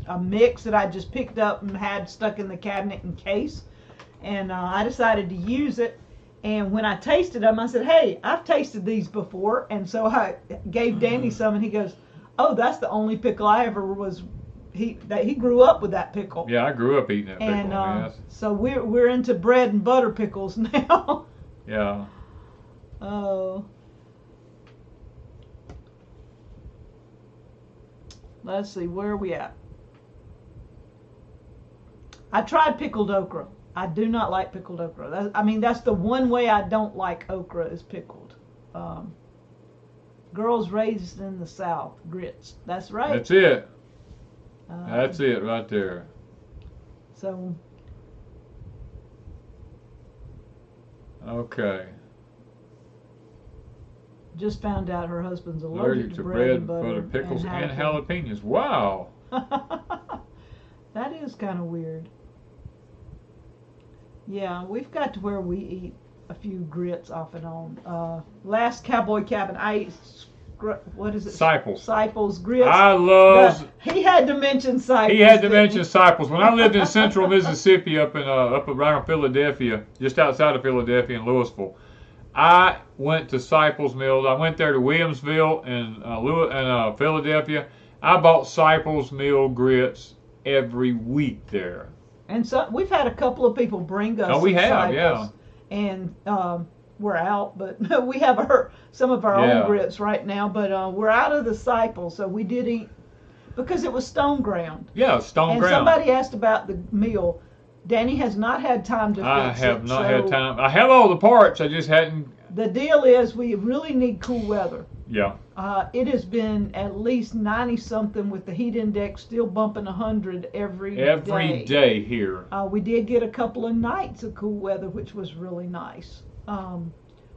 a mix that I just picked up and had stuck in the cabinet in case, and I decided to use it. And when I tasted them, I said, hey, I've tasted these before. And so I gave Danny some, and he goes, oh, that's the only pickle I ever was. He grew up with that pickle. Yeah, I grew up eating that pickle. And yes. So we're into bread and butter pickles now. Yeah. Oh. Let's see, where are we at? I tried pickled okra. I do not like pickled okra. That's the one way I don't like okra is pickled. Girls raised in the South, grits. That's right. That's it. That's it right there. So. Okay. Just found out her husband's allergic to bread and butter, pickles, and jalapenos. Wow. That is kind of weird. Yeah, we've got to where we eat a few grits off and on. Last Cowboy Cabin, I ate, what is it? Siples grits. I love. He had to mention Siples. He had to mention Siples. When I lived in central Mississippi, up around Philadelphia, just outside of Philadelphia in Louisville, I went to Siples Mills. I went there to Williamsville and Philadelphia. I bought Siples Mill grits every week there. And so we've had a couple of people bring us. Oh, we have, Siples, yeah. And we're out, but we have some of our own grits right now. But we're out of the Siples, so we did eat because it was stone ground. Yeah, stone ground. And somebody asked about the meal. Danny has not had time to fix it. I have not had time. I have all the parts. I just hadn't. The deal is we really need cool weather. Yeah. It has been at least 90-something with the heat index still bumping 100 every day. Every day here. We did get a couple of nights of cool weather, which was really nice.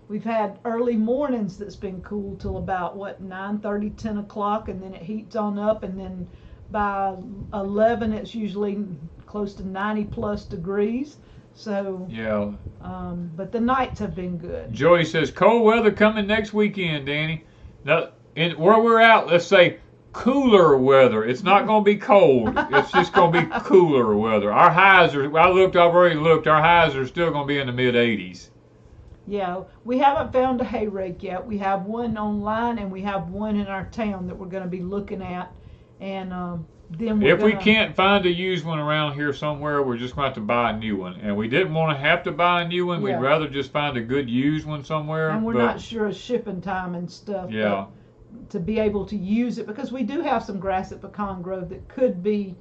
We've had early mornings that's been cool till about, 9:30, 10 o'clock, and then it heats on up, and then by 11 it's usually close to 90-plus degrees. So yeah. But the nights have been good. Joey says cold weather coming next weekend, Danny. Now, where we're at, let's say cooler weather. It's not going to be cold. It's just going to be cooler weather. Our highs are. I've already looked. Our highs are still going to be in the mid 80s. Yeah, we haven't found a hay rake yet. We have one online and we have one in our town that we're going to be looking at, and then if we can't find a used one around here somewhere, we're just going to have to buy a new one. And we didn't want to have to buy a new one. Yeah. We'd rather just find a good used one somewhere. And we're not sure of shipping time and stuff. Yeah. To be able to use it, because we do have some grass at Pecan Grove that could be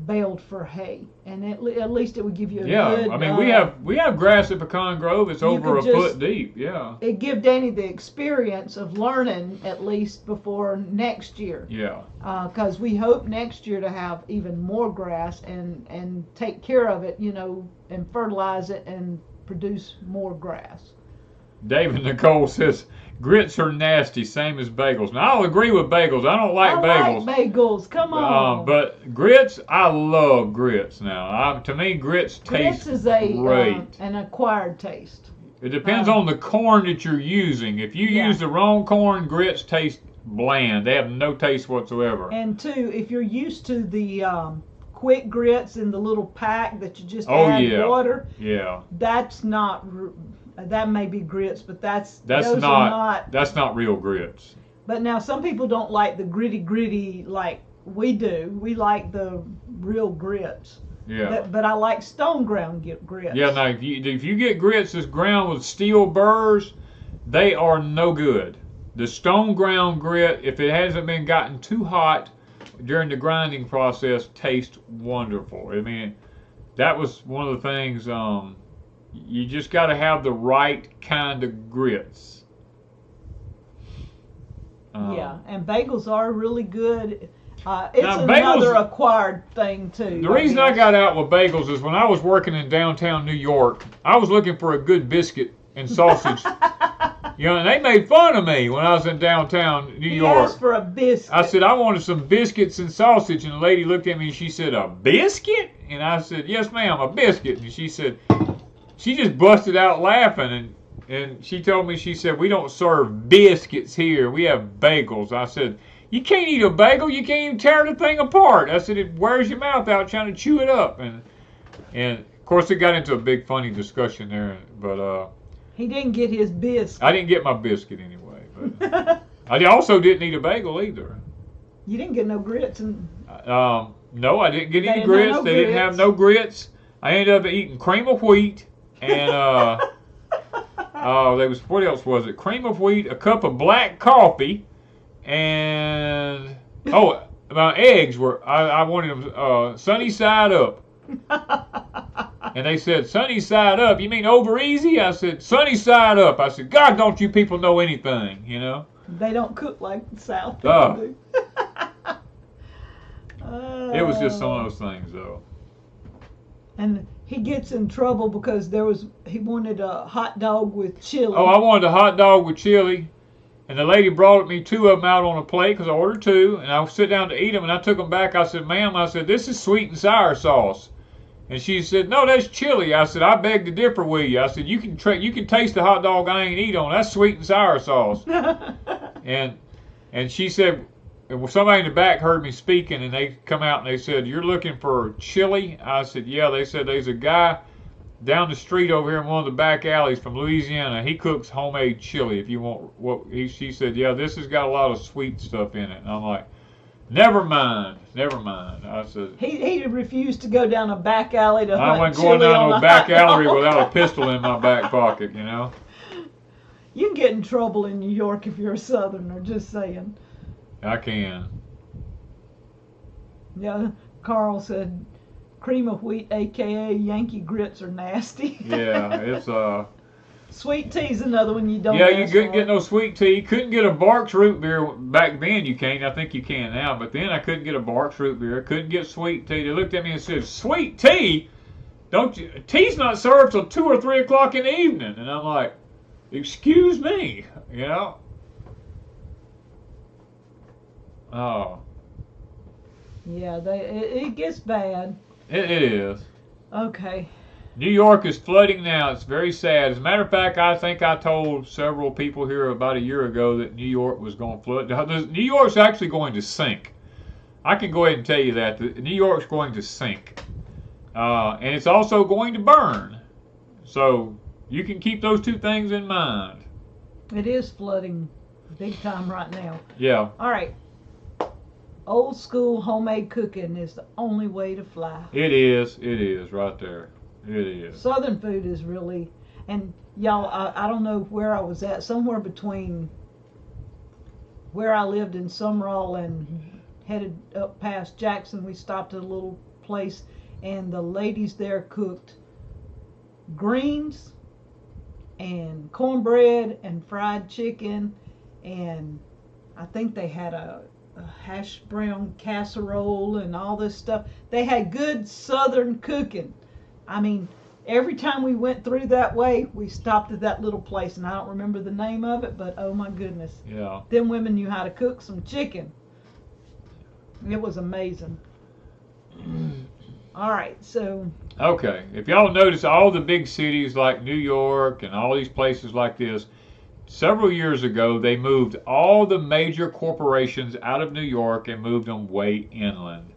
baled for hay, and at least it would give you a good. I mean, we have grass at Pecan Grove. It's over a foot deep. Yeah. It give Danny the experience of learning at least before next year. Yeah. Because we hope next year to have even more grass and take care of it, and fertilize it and produce more grass. David Nicole says grits are nasty, same as bagels. Now I'll agree with bagels. I don't like bagels. I like bagels. Come on. But grits, I love grits. Now, to me, grits taste great. An acquired taste. It depends on the corn that you're using. If you use the wrong corn, grits taste bland. They have no taste whatsoever. And two, if you're used to the quick grits in the little pack that you just add water, that's not. That may be grits, but that's not real grits. But now some people don't like the gritty like we do. We like the real grits. Yeah. But I like stone ground grits. Yeah. Now if you get grits that's ground with steel burrs, they are no good. The stone ground grit, if it hasn't been gotten too hot during the grinding process, tastes wonderful. I mean, that was one of the things. You just got to have the right kind of grits. And bagels are really good. It's another acquired thing too. The reason I got out with bagels is when I was working in downtown New York, I was looking for a good biscuit and sausage. And they made fun of me when I was in downtown New York. He asked for a biscuit. I said, I wanted some biscuits and sausage, and the lady looked at me and she said, a biscuit? And I said, yes ma'am, a biscuit. And she said, she just busted out laughing, and she told me, she said, we don't serve biscuits here. We have bagels. I said, you can't eat a bagel. You can't even tear the thing apart. I said, it wears your mouth out trying to chew it up. And of course, it got into a big funny discussion there. But he didn't get his biscuit. I didn't get my biscuit anyway. But I also didn't eat a bagel either. You didn't get no grits. No, I didn't get any grits. They didn't have no grits. I ended up eating cream of wheat. And what else was it? Cream of wheat, a cup of black coffee, and my eggs were. I wanted them sunny side up. And they said, sunny side up? You mean over easy? I said, sunny side up. I said, God, don't you people know anything? They don't cook like the South people do. It was just some of those things, though. And he gets in trouble because he wanted a hot dog with chili. Oh, I wanted a hot dog with chili, and the lady brought me 2 of them out on a plate because I ordered 2, and I sit down to eat them, and I took them back. I said, ma'am, this is sweet and sour sauce. And she said, no, that's chili. I said, I beg to differ with you. I said, you can taste the hot dog I ain't eat on. That's sweet and sour sauce. and she said, somebody in the back heard me speaking, and they come out and they said, you're looking for chili? I said, yeah. They said, there's a guy down the street over here in one of the back alleys from Louisiana. He cooks homemade chili if you want. She said, yeah, this has got a lot of sweet stuff in it. And I'm like, never mind. I said, he refused to go down a back alley to hunt chili. I wasn't going down a back alley without a pistol in my back pocket, You can get in trouble in New York if you're a Southerner, just saying. I can. Yeah, Carl said cream of wheat, a.k.a. Yankee grits, are nasty. Yeah, it's Sweet tea's another one you don't. Yeah, you couldn't get no sweet tea. Couldn't get a Barks root beer back then. You can't. I think you can now. But then I couldn't get a Barks root beer. Couldn't get sweet tea. They looked at me and said, "Sweet tea? Don't you? Tea's not served till 2 or 3 o'clock in the evening." And I'm like, "Excuse me, Oh. Yeah, it gets bad. It is. Okay. New York is flooding now. It's very sad. As a matter of fact, I think I told several people here about a year ago that New York was going to flood. New York's actually going to sink. I can go ahead and tell you that. New York's going to sink. And it's also going to burn. So you can keep those two things in mind. It is flooding big time right now. Yeah. All right. Old school homemade cooking is the only way to fly. It is. It is right there. It is. Southern food is really, and y'all, I don't know where I was at, somewhere between where I lived in Summerall and headed up past Jackson. We stopped at a little place, and the ladies there cooked greens and cornbread and fried chicken, and I think they had a hash brown casserole and all this stuff. They had good Southern cooking. I mean, every time we went through that way, we stopped at that little place, and I don't remember the name of it, but oh my goodness. Yeah. Them women knew how to cook some chicken. It was amazing. All right, so. Okay, if y'all notice, all the big cities like New York and all these places like this, several years ago, they moved all the major corporations out of New York and moved them way inland.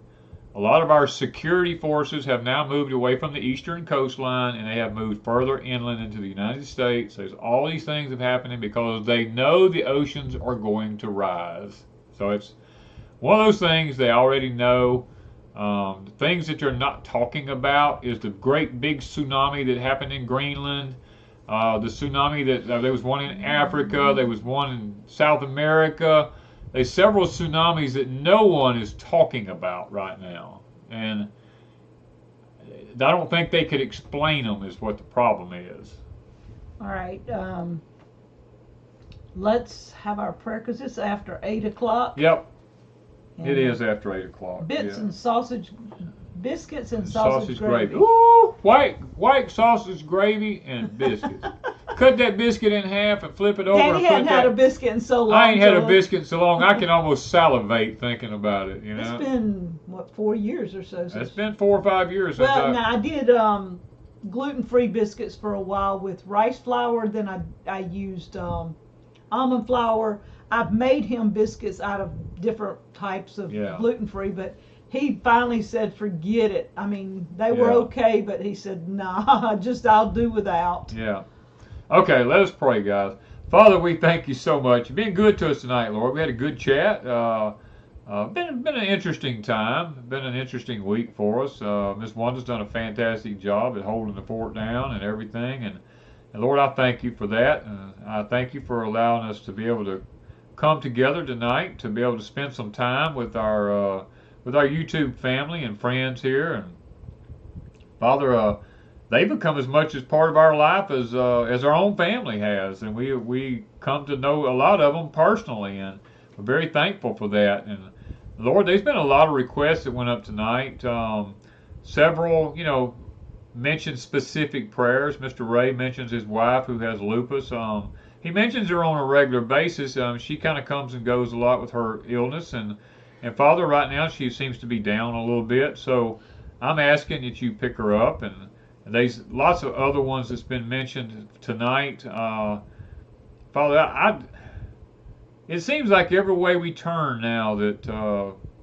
A lot of our security forces have now moved away from the eastern coastline, and they have moved further inland into the United States. There's all these things have happening because they know the oceans are going to rise. So it's one of those things they already know. The things that you're not talking about is the great big tsunami that happened in Greenland. The tsunami that there was one in Africa, there was one in South America. There's several tsunamis that no one is talking about right now, and I don't think they could explain them is what the problem is. All right, let's have our prayer because it's after 8 o'clock. Yep, it is after 8 o'clock. Biscuits and sausage gravy. Ooh, white sausage gravy and biscuits. Cut that biscuit in half and flip it over. Daddy hadn't had a biscuit in so long. I ain't had a biscuit in so long. I can almost salivate thinking about it. You know. It's been what 4 years or so. It's been 4 or 5 years. Well, now I did gluten-free biscuits for a while with rice flour. Then I used almond flour. I've made him biscuits out of different types of gluten-free, but he finally said, forget it. I mean, they were okay, but he said, nah, I'll do without. Yeah. Okay, let us pray, guys. Father, we thank you so much. You've been good to us tonight, Lord. We had a good chat. Been an interesting time. Been an interesting week for us. Miss Wanda's done a fantastic job at holding the fort down and everything. And Lord, I thank you for that. I thank you for allowing us to be able to come together tonight, to be able to spend some time with our YouTube family and friends here. And Father, they become as much as part of our life as our own family has, and we come to know a lot of them personally, and we're very thankful for that. And Lord, there's been a lot of requests that went up tonight. Several, mentioned specific prayers. Mr. Ray mentions his wife who has lupus. He mentions her on a regular basis. She kind of comes and goes a lot with her illness, and Father, right now she seems to be down a little bit. So I'm asking that you pick her up, and there's lots of other ones that's been mentioned tonight. Father, it seems like every way we turn now that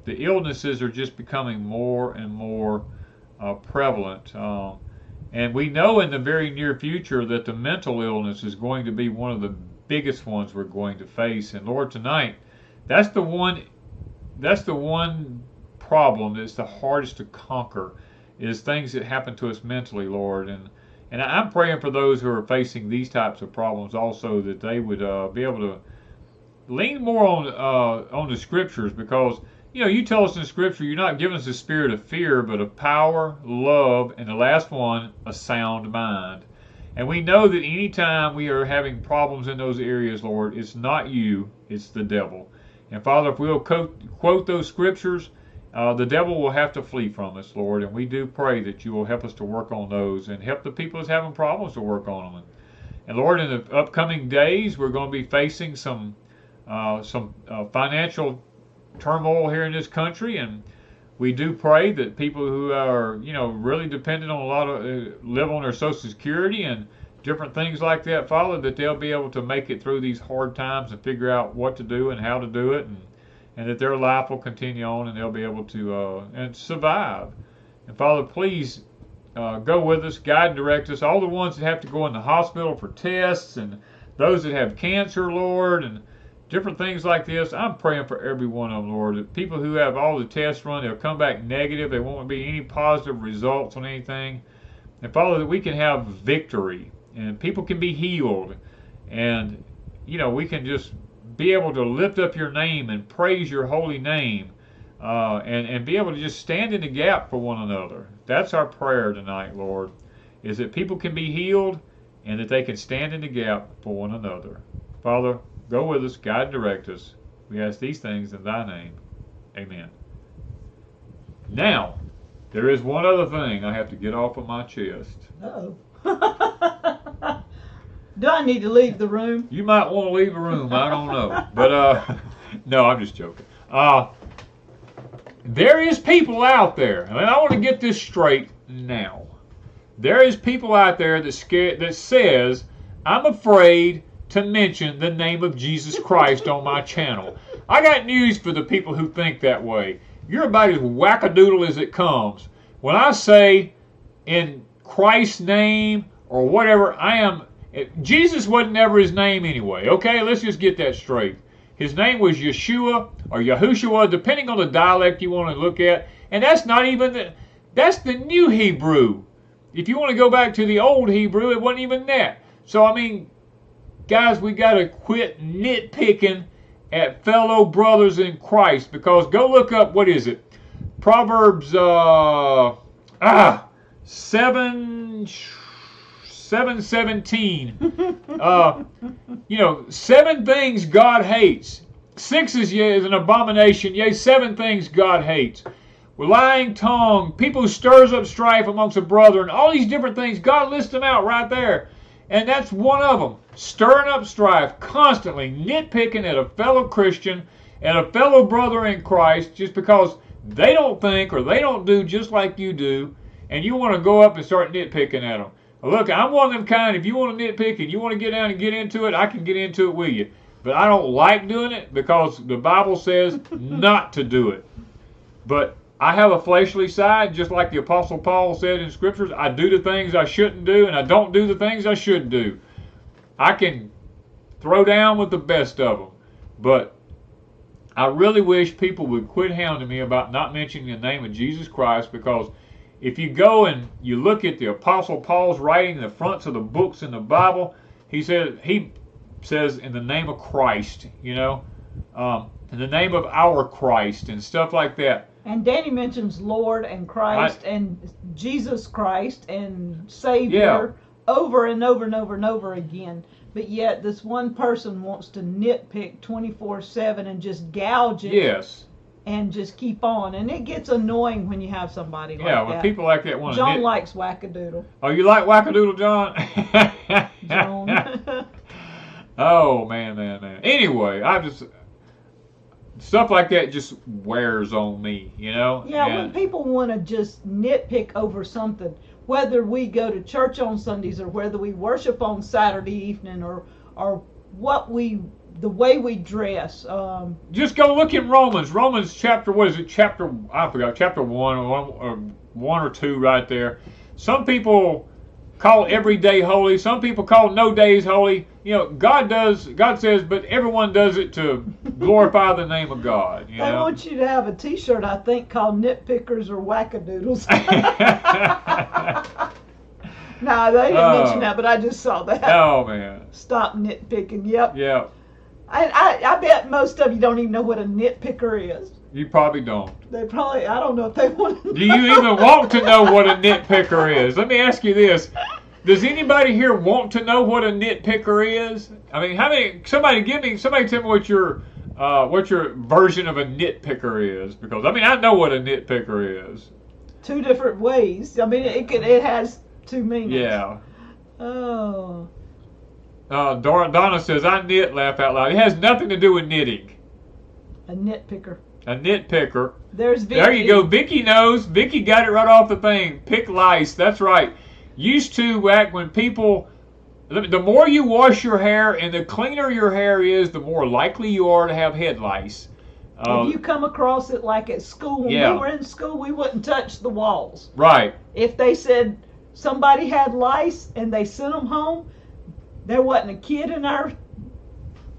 the illnesses are just becoming more and more prevalent. And we know in the very near future that the mental illness is going to be one of the biggest ones we're going to face. And Lord, tonight, that's the one problem that's the hardest to conquer, is things that happen to us mentally, Lord. And I'm praying for those who are facing these types of problems also, that they would be able to lean more on the scriptures, because you tell us in Scripture you're not giving us a spirit of fear, but of power, love, and the last one, a sound mind. And we know that anytime we are having problems in those areas, Lord, it's not you, it's the devil. And Father, if we'll quote those scriptures, the devil will have to flee from us, Lord. And we do pray that you will help us to work on those and help the people that's having problems to work on them. And Lord, in the upcoming days, we're going to be facing some financial turmoil here in this country, and we do pray that people who are, really dependent on a lot of, live on their Social Security and different things like that, Father, that they'll be able to make it through these hard times and figure out what to do and how to do it, and that their life will continue on and they'll be able to and survive. And Father, please go with us, guide and direct us. All the ones that have to go in the hospital for tests and those that have cancer, Lord, and different things like this, I'm praying for every one of them, Lord. That people who have all the tests run, they'll come back negative. There won't be any positive results on anything. And Father, that we can have victory and people can be healed. And, we can just be able to lift up your name and praise your holy name and be able to just stand in the gap for one another. That's our prayer tonight, Lord, is that people can be healed and that they can stand in the gap for one another. Father, go with us, guide and direct us. We ask these things in thy name. Amen. Now, there is one other thing I have to get off of my chest. Uh-oh. Do I need to leave the room? You might want to leave the room. I don't know. But, no, I'm just joking. There is people out there, and I want to get this straight now. There is people out there that says, I'm afraid to mention the name of Jesus Christ on my channel. I got news for the people who think that way. You're about as wackadoodle as it comes. When I say in Christ's name or whatever, Jesus wasn't ever his name anyway. Okay, let's just get that straight. His name was Yeshua or Yahushua, depending on the dialect you want to look at. And that's not even that's the new Hebrew. If you want to go back to the old Hebrew, it wasn't even that. So, guys, we got to quit nitpicking at fellow brothers in Christ, because go look up, what is it? Proverbs 7:17. 7 things God hates. 6 is an abomination. Yea, 7 things God hates. Lying tongue, people who stirs up strife amongst a brother, and all these different things. God lists them out right there. And that's one of them. Stirring up strife, constantly nitpicking at a fellow Christian, at a fellow brother in Christ, just because they don't think or they don't do just like you do, and you want to go up and start nitpicking at them. Look, I'm one of them kind, if you want to nitpick and you want to get down and get into it, I can get into it with you. But I don't like doing it because the Bible says not to do it. But I have a fleshly side, just like the Apostle Paul said in Scriptures. I do the things I shouldn't do, and I don't do the things I should do. I can throw down with the best of them. But I really wish people would quit hounding me about not mentioning the name of Jesus Christ, because if you go and you look at the Apostle Paul's writing, the fronts of the books in the Bible, he says in the name of Christ, in the name of our Christ and stuff like that. And Danny mentions Lord and Christ and Jesus Christ and Savior over and over and over and over again. But yet this one person wants to nitpick 24/7 and just gouge it. Yes. And just keep on. And it gets annoying when you have somebody like that. Yeah, when people like that want to John likes wackadoodle. Oh, you like wackadoodle, John? John. Oh, man. Anyway, stuff like that just wears on me, Yeah, when people want to just nitpick over something, whether we go to church on Sundays or whether we worship on Saturday evening or the way we dress. Just go look in Romans. Romans chapter, what is it? Chapter 1 or 2 right there. Some people call every day holy. Some people call no days holy. God says, but everyone does it to glorify the name of God. They want you to have a t-shirt, I think, called Nitpickers or Wackadoodles. No, they didn't mention that, but I just saw that. Oh, man. Stop nitpicking. Yep. Yeah. I bet most of you don't even know what a nitpicker is. You probably don't. I don't know if they want to know. Do you even want to know what a nitpicker is? Let me ask you this. Does anybody here want to know what a nitpicker is? Somebody tell me what your version of a nitpicker is, because I know what a nitpicker is. 2 different ways. It has 2 meanings. Yeah. Oh. Donna says, I knit, laugh out loud. It has nothing to do with knitting. A nitpicker. a nitpicker. There's Vicky. There you go. Vicky knows. Vicky got it right off the thing. Pick lice. That's right. Used to, back when people, the more you wash your hair and the cleaner your hair is, the more likely you are to have head lice. If you come across it like at school, when we were in school, we wouldn't touch the walls. Right. If they said somebody had lice and they sent them home, there wasn't a kid in our,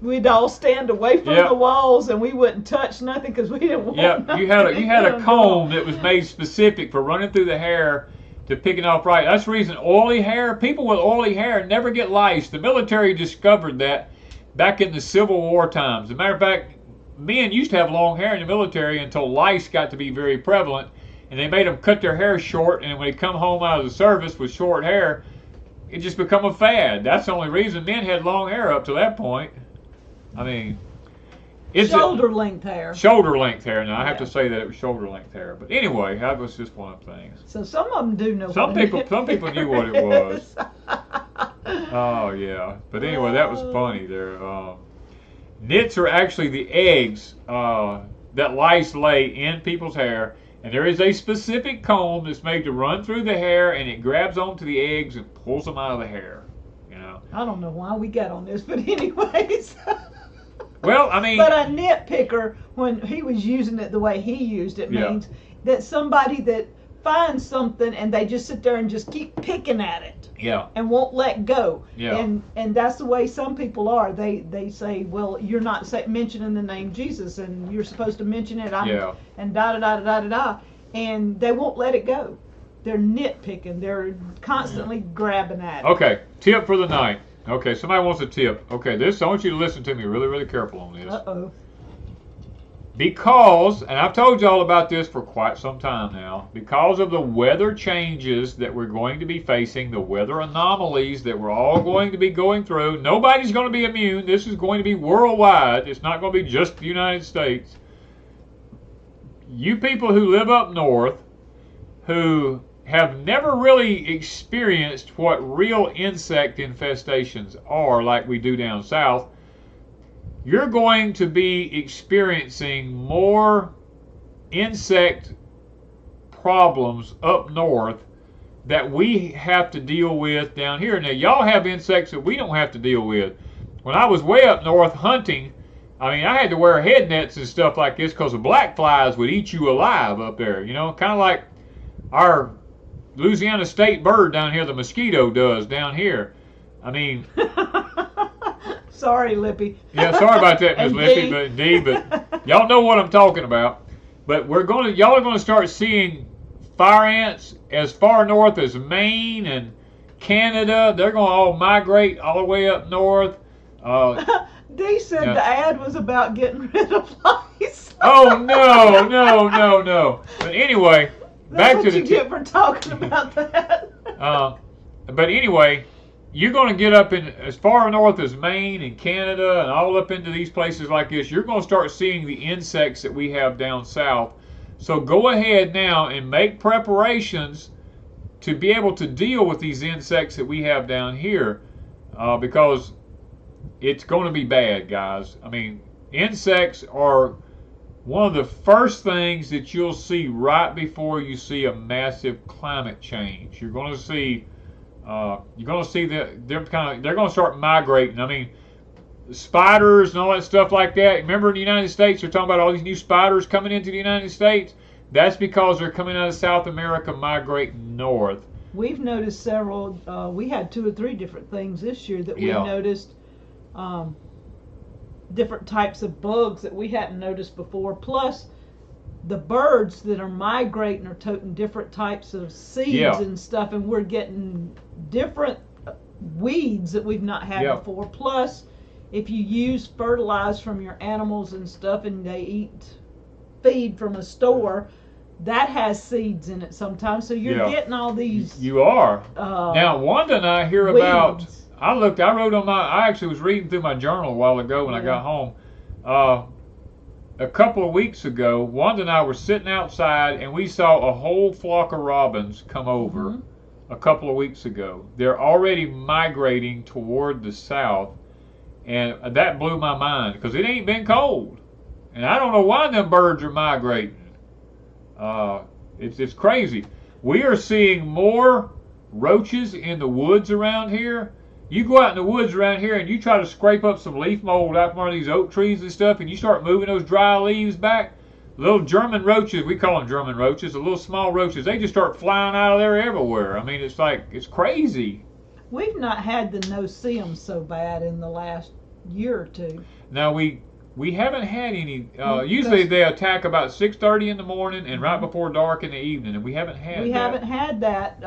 we'd all stand away from the walls and we wouldn't touch nothing because we didn't want nothing. You had a comb that was made specific for running through the hair to picking off right. That's the reason people with oily hair never get lice. The military discovered that back in the Civil War times. As a matter of fact, men used to have long hair in the military until lice got to be very prevalent, and they made them cut their hair short, and when they come home out of the service with short hair, it just become a fad. That's the only reason men had long hair up to that point. I mean, it's shoulder length hair. Shoulder length hair. Now I have to say that it was shoulder length hair, but anyway, that was just one of the things. So some of them do know. Some people knew what it was. Oh yeah, but anyway, that was funny there. Nits are actually the eggs that lice lay in people's hair, and there is a specific comb that's made to run through the hair, and it grabs onto the eggs and pulls them out of the hair. You know. I don't know why we got on this, but anyways. Well, I mean. But a nitpicker, when he was using it the way he used it, means that somebody that finds something and they just sit there and just keep picking at it. Yeah. And won't let go. Yeah. And that's the way some people are. They say, well, you're not mentioning the name Jesus, and you're supposed to mention it. And da da da da da da, and they won't let it go. They're nitpicking. They're constantly grabbing at it. Okay. Tip for the night. Okay. Somebody wants a tip. Okay. I want you to listen to me really, really careful on this. Uh-oh. Because, and I've told y'all about this for quite some time now, because of the weather changes that we're going to be facing, the weather anomalies that we're all going to be going through, nobody's going to be immune. This is going to be worldwide. It's not going to be just the United States. You people who live up north, who have never really experienced what real insect infestations are like we do down south, you're going to be experiencing more insect problems up north that we have to deal with down here. Now, y'all have insects that we don't have to deal with. When I was way up north hunting, I mean, I had to wear head nets and stuff like this because the black flies would eat you alive up there, you know, kind of like our Louisiana state bird down here, the mosquito, does down here. I mean... Sorry, Lippy. Yeah, sorry about that, Miss Lippy, but y'all know what I'm talking about. But y'all are gonna start seeing fire ants as far north as Maine and Canada. They're gonna all migrate all the way up north. They said the ad was about getting rid of lice. Oh no! But anyway, back to the. That's what you get for talking about that. But anyway. You're going to get up in as far north as Maine and Canada and all up into these places like this. You're going to start seeing the insects that we have down south. So go ahead now and make preparations to be able to deal with these insects that we have down here because it's going to be bad, guys. I mean, insects are one of the first things that you'll see right before you see a massive climate change. You're going to see that they're going to start migrating. I mean, spiders and all that stuff like that. Remember in the United States, they're talking about all these new spiders coming into the United States. That's because they're coming out of South America, migrating north. We've noticed several. We had 2 or 3 different things this year that we noticed. Different types of bugs that we hadn't noticed before. Plus, the birds that are migrating are toting different types of seeds and stuff, and we're getting different weeds that we've not had before. Plus, if you use fertilizer from your animals and stuff and they eat feed from a store, that has seeds in it sometimes. So you're getting all these. You are. Now, Wanda and I hear weeds. about. I actually was reading through my journal a while ago when I got home. A couple of weeks ago, Wanda and I were sitting outside and we saw a whole flock of robins come over a couple of weeks ago. They're already migrating toward the south, and that blew my mind because it ain't been cold. And I don't know why them birds are migrating. It's crazy. We are seeing more roaches in the woods around here. You go out in the woods around here and you try to scrape up some leaf mold out from one of these oak trees and stuff, and you start moving those dry leaves back. Little German roaches, we call them German roaches, the little small roaches, they just start flying out of there everywhere. I mean, it's like, it's crazy. We've not had the no-see-ums so bad in the last year or two. Now, we haven't had any, usually they attack about 6:30 in the morning and right before dark in the evening, and we haven't had that. We haven't had that,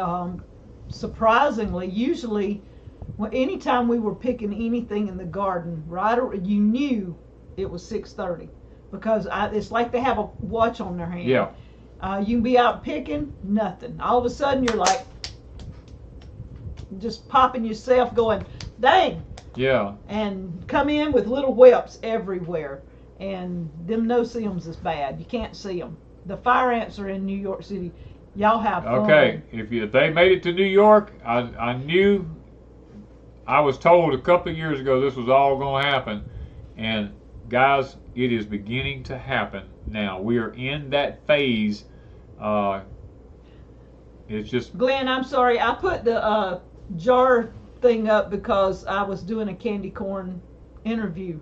surprisingly. Usually, anytime we were picking anything in the garden, you knew it was 6:30. Because it's like they have a watch on their hand. Yeah. You can be out picking, nothing. All of a sudden, you're like, just popping yourself going, dang. Yeah. And come in with little whelps everywhere. And them no-see-ums is bad. You can't see them. The fire ants are in New York City. Y'all have fun. Okay. If they made it to New York, I knew, I was told a couple of years ago this was all going to happen. And guys, it is beginning to happen now. We are in that phase. It's just... Glenn, I'm sorry. I put the jar thing up because I was doing a candy corn interview.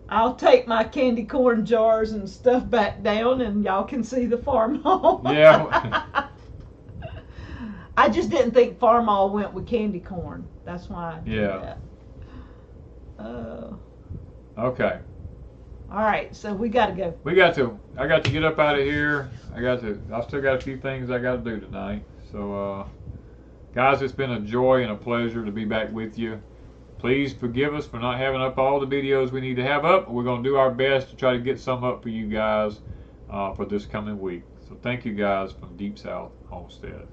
I'll take my candy corn jars and stuff back down and y'all can see the farm hall. Yeah. I just didn't think farm hall went with candy corn. That's why I did that. Okay. All right, so we got to go. I got to get up out of here. I still got a few things I got to do tonight. So, guys, it's been a joy and a pleasure to be back with you. Please forgive us for not having up all the videos we need to have up. We're going to do our best to try to get some up for you guys for this coming week. So thank you guys from Deep South Homestead.